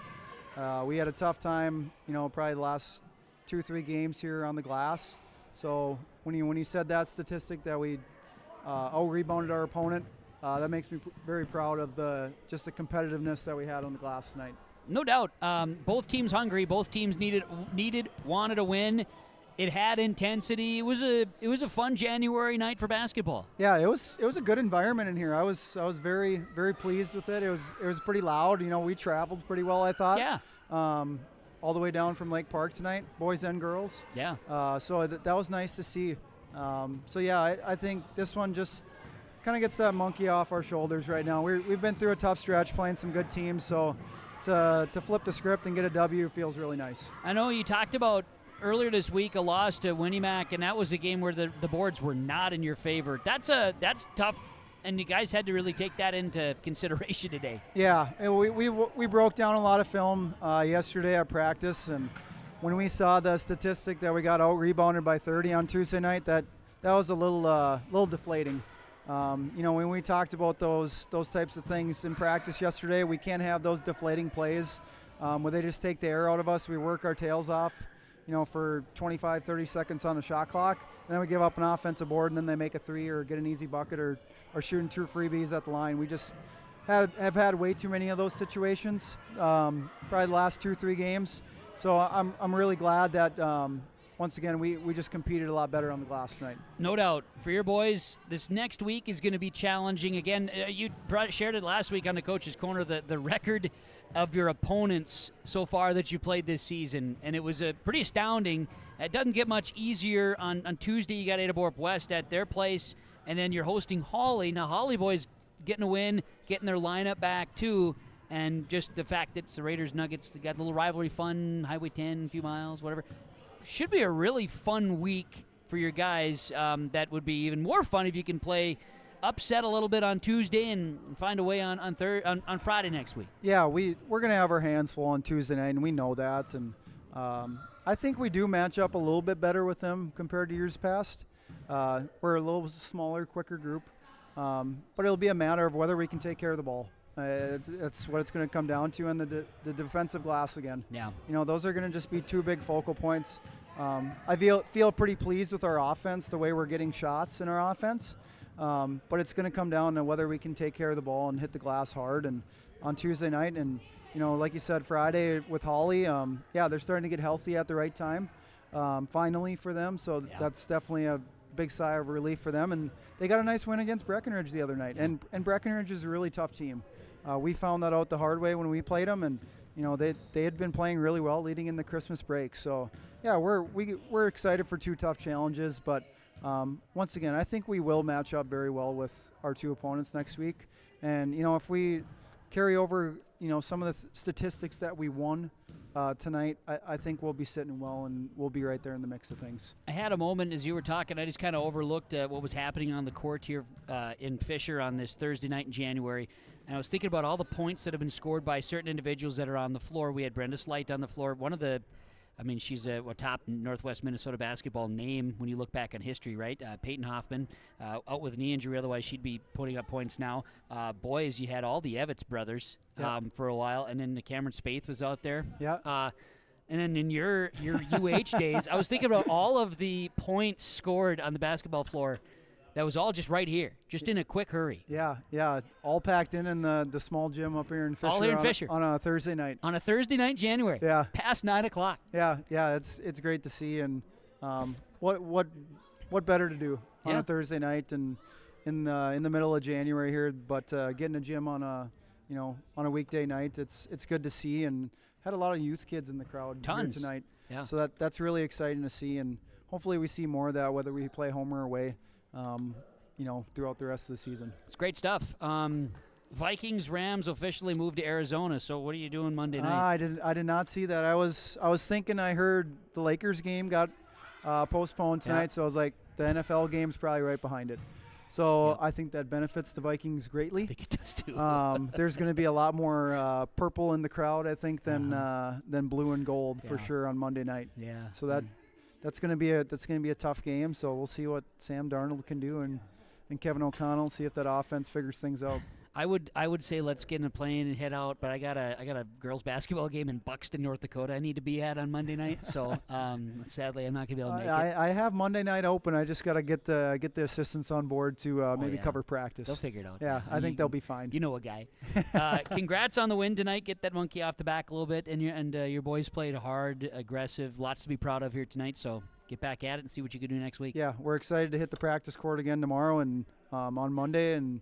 We had a tough time, probably the last 2-3 games here on the glass. So when you said that statistic that we out-rebounded our opponent, that makes me very proud of the competitiveness that we had on the glass tonight. No doubt. Both teams hungry. Both teams wanted a win. It had intensity. It was a fun January night for basketball. Yeah, it was a good environment in here. I was very, very pleased with it. It was pretty loud. We traveled pretty well, I thought. Yeah. All the way down from Lake Park tonight, boys and girls. Yeah. So that was nice to see. I think this one just kind of gets that monkey off our shoulders right now. We've been through a tough stretch playing some good teams, so to flip the script and get a W feels really nice. I know you talked about earlier this week a loss to Winnimac, and that was a game where the boards were not in your favor. That's tough, and you guys had to really take that into consideration today. Yeah, and we broke down a lot of film yesterday at practice, and when we saw the statistic that we got out-rebounded by 30 on Tuesday night, that was a little deflating. When we talked about those types of things in practice yesterday, we can't have those deflating plays where they just take the air out of us. We work our tails off, for 25, 30 seconds on the shot clock, and then we give up an offensive board, and then they make a three or get an easy bucket or shooting 2 freebies at the line. We just have had way too many of those situations, probably the last 2-3 games. So I'm really glad that once again, we just competed a lot better on the glass tonight. No doubt. For your boys, this next week is going to be challenging. Again, you shared it last week on the Coach's Corner, the record of your opponents so far that you played this season, and it was pretty astounding. It doesn't get much easier. On Tuesday, you got Adaborp West at their place, and then you're hosting Hawley. Now, Hawley boys getting a win, getting their lineup back, too. And just the fact that it's the Raiders-Nuggets, they got a little rivalry fun, Highway 10, a few miles, whatever. Should be a really fun week for your guys. That would be even more fun if you can play upset a little bit on Tuesday and find a way on Friday next week. Yeah, we're going to have our hands full on Tuesday night, and we know that. And I think we do match up a little bit better with them compared to years past. We're a little smaller, quicker group. But it'll be a matter of whether we can take care of the ball. That's what it's going to come down to, and the defensive glass again. Yeah. Those are going to just be 2 big focal points. I feel pretty pleased with our offense, the way we're getting shots in our offense. But it's going to come down to whether we can take care of the ball and hit the glass hard. And on Tuesday night, and like you said, Friday with Hawley, they're starting to get healthy at the right time, finally for them. So that's definitely a big sigh of relief for them. And they got a nice win against Breckenridge the other night. And Breckenridge is a really tough team. We found that out the hard way when we played them, and they had been playing really well leading in the Christmas break. So yeah, we're excited for 2 tough challenges, but once again, I think we will match up very well with our 2 opponents next week. And if we carry over some of the statistics that we won tonight, I think we'll be sitting well, and we'll be right there in the mix of things. I had a moment as you were talking, I just kind of overlooked what was happening on the court here in Fisher on this Thursday night in January, and I was thinking about all the points that have been scored by certain individuals that are on the floor. We had Brenda Slight on the floor. She's a top Northwest Minnesota basketball name when you look back on history, right? Peyton Hoffman, out with a knee injury, otherwise she'd be putting up points now. Boys, you had all the Evitts brothers for a while, and then the Cameron Spaeth was out there. Yeah. And then in your UH days, I was thinking about all of the points scored on the basketball floor. That was all just right here, just in a quick hurry. Yeah, all packed in the small gym up here in Fisher. All here in Fisher. On a Thursday night. On a Thursday night in January. Yeah. Past 9 o'clock. Yeah, it's great to see, and what better to do on a Thursday night and in the middle of January here, but getting a gym on a weekday night, it's good to see, and had a lot of youth kids in the crowd here tonight. Yeah. So that's really exciting to see, and hopefully we see more of that whether we play home or away. throughout the rest of the season. It's great stuff. Vikings Rams officially moved to Arizona. So what are you doing Monday night? I did not see that. I was thinking I heard the Lakers game got postponed tonight, so I was like, the NFL game's probably right behind it. So I think that benefits the Vikings greatly. I think it does too. There's going to be a lot more purple in the crowd, I think, than blue and gold for sure on Monday night. Yeah. So that's going to be a tough game. So we'll see what Sam Darnold can do and Kevin O'Connell, see if that offense figures things out. I would say let's get in a plane and head out, but I got a girls basketball game in Buxton, North Dakota I need to be at on Monday night, so sadly I'm not going to be able to make it. I have Monday night open. I just got to get the assistants on board to maybe cover practice. They'll figure it out. Yeah, I think they'll be fine. You know a guy. Congrats on the win tonight. Get that monkey off the back a little bit, and your boys played hard, aggressive, lots to be proud of here tonight, so get back at it and see what you can do next week. Yeah, we're excited to hit the practice court again tomorrow and on Monday, and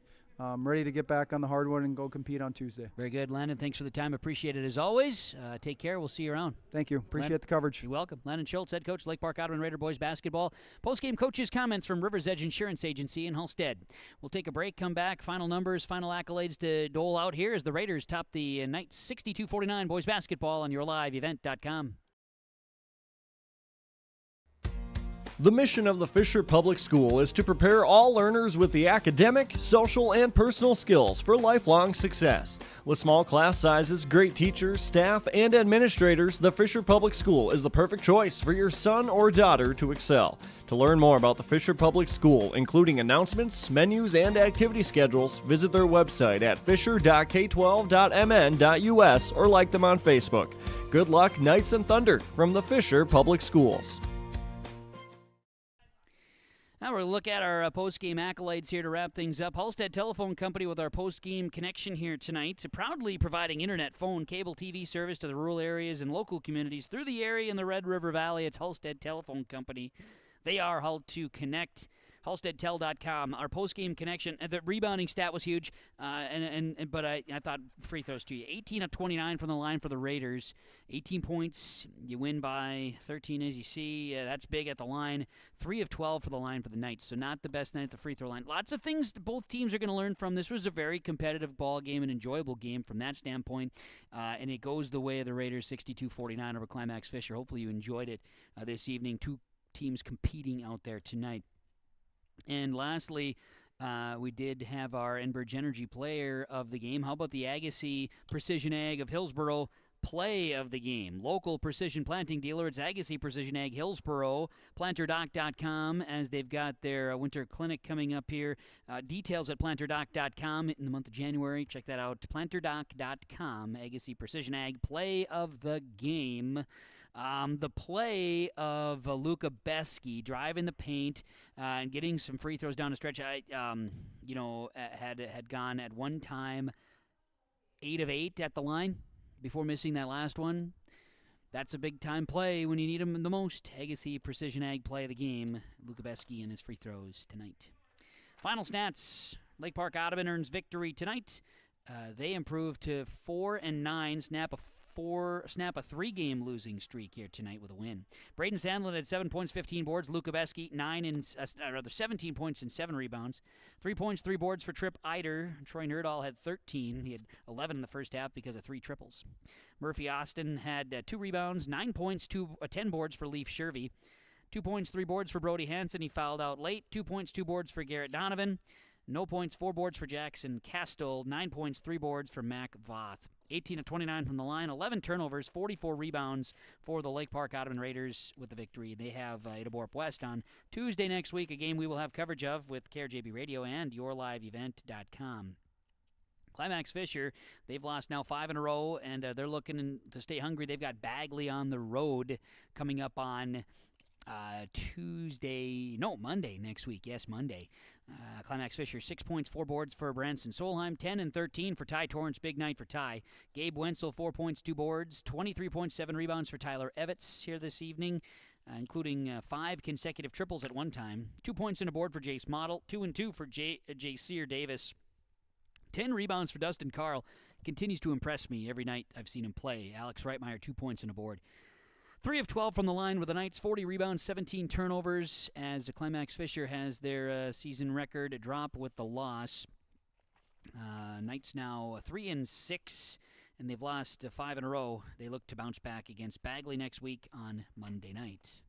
ready to get back on the hardwood and go compete on Tuesday. Very good, Landon. Thanks for the time. Appreciate it as always. Take care. We'll see you around. Thank you. Appreciate the coverage. You're welcome. Landon Schultz, head coach, Lake Park Audubon Raider boys basketball. Postgame coaches' comments from Rivers Edge Insurance Agency in Halstead. We'll take a break, come back. Final numbers, final accolades to dole out here as the Raiders top the night 62-49 boys basketball on yourliveevent.com. The mission of the Fisher Public School is to prepare all learners with the academic, social, and personal skills for lifelong success. With small class sizes, great teachers, staff, and administrators, the Fisher Public School is the perfect choice for your son or daughter to excel. To learn more about the Fisher Public School, including announcements, menus, and activity schedules, visit their website at fisher.k12.mn.us or like them on Facebook. Good luck, Knights and Thunder, from the Fisher Public Schools. Now we're going to look at our post-game accolades here to wrap things up. Halstead Telephone Company with our post-game connection here tonight, proudly providing internet, phone, cable, TV service to the rural areas and local communities through the area in the Red River Valley. It's Halstead Telephone Company. They are how to connect. HalsteadTel.com. Our post-game connection. The rebounding stat was huge, but I thought free throws to you. 18 of 29 from the line for the Raiders. 18 points. You win by 13, as you see. That's big at the line. 3 of 12 for the line for the Knights, so not the best night at the free throw line. Lots of things both teams are going to learn from. This was a very competitive ball game, an enjoyable game from that standpoint, and it goes the way of the Raiders, 62-49 over Climax-Fisher. Hopefully you enjoyed it this evening. Two teams competing out there tonight. And lastly, we did have our Enbridge Energy player of the game. How about the Agassiz Precision Ag of Hillsboro play of the game? Local precision planting dealer, it's Agassiz Precision Ag Hillsboro, planterdoc.com, as they've got their winter clinic coming up here. Details at planterdoc.com in the month of January. Check that out, planterdoc.com. Agassiz Precision Ag play of the game. The play of Luka Besky driving the paint and getting some free throws down the stretch. Had gone at one time 8 of 8 at the line before missing that last one. That's a big time play when you need them the most. Agassiz Precision Ag play of the game. Luka Besky and his free throws tonight. Final stats: Lake Park Audubon earns victory tonight. They improve to 4-9. Snap a 3-game losing streak here tonight with a win. Braden Sandlin had 7 points, 15 boards. Luka Besky 17 points and 7 rebounds. 3 points, 3 boards for Trip Eider. Troy Nerdahl had 13. He had 11 in the first half because of 3 triples. Murphy Austin had 2 rebounds, 9 points, 10 boards for Leaf Shervy. 2 points, 3 boards for Brody Hansen. He fouled out late. 2 points, 2 boards for Garrett Donovan. No points, 4 boards for Jackson Castle. 9 points, 3 boards for Mac Voth. 18 of 29 from the line, 11 turnovers, 44 rebounds for the Lake Park Audubon Raiders with the victory. They have Adaborp West on Tuesday next week, a game we will have coverage of with KRJB Radio and yourliveevent.com. Climax-Fisher, they've lost now 5 in a row, and they're looking to stay hungry. They've got Bagley on the road coming up on Monday next week. Yes, Monday. Climax-Fisher, 6 points, 4 boards for Branson Solheim, 10 and 13 for Ty Torrance. Big night for Ty. Gabe Wenzel, 4 points, 2 boards, 23 points, 7 rebounds for Tyler Evitz here this evening, including 5 consecutive triples at one time. 2 points and a board for Jace Model, 2 and 2 for Jaceer Davis. 10 rebounds for Dustin Carl. Continues to impress me every night I've seen him play. Alex Reitmeyer, 2 points and a board. 3 of 12 from the line with the Knights, 40 rebounds, 17 turnovers, as the Climax-Fisher has their season record drop with the loss. Knights now 3-6, and they've lost 5 in a row. They look to bounce back against Bagley next week on Monday night.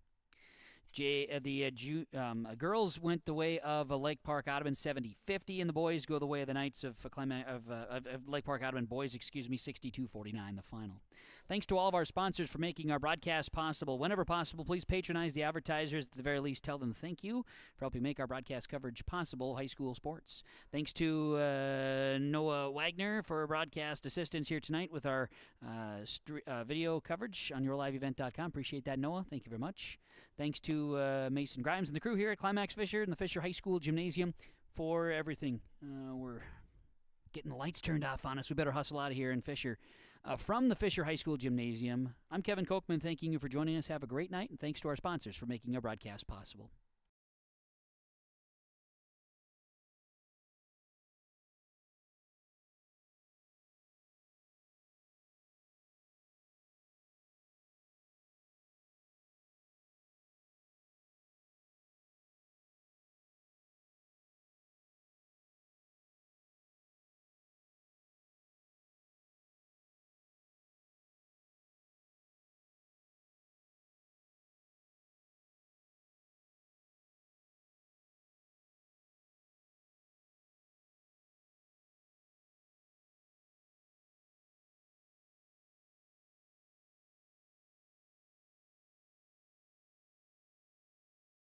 The girls went the way of Lake Park Audubon 70-50, and the boys go the way of the Knights of Lake Park Audubon boys, 62-49 the final. Thanks to all of our sponsors for making our broadcast possible. Whenever possible, please patronize the advertisers. At the very least, tell them thank you for helping make our broadcast coverage possible, high school sports. Thanks to Noah Wagner for broadcast assistance here tonight with our video coverage on yourliveevent.com. Appreciate that, Noah. Thank you very much. Thanks to Mason Grimes and the crew here at Climax-Fisher and the Fisher High School Gymnasium for everything. We're getting the lights turned off on us. We better hustle out of here in Fisher. From the Fisher High School Gymnasium, I'm Kevin Kochman, thanking you for joining us. Have a great night, and thanks to our sponsors for making our broadcast possible.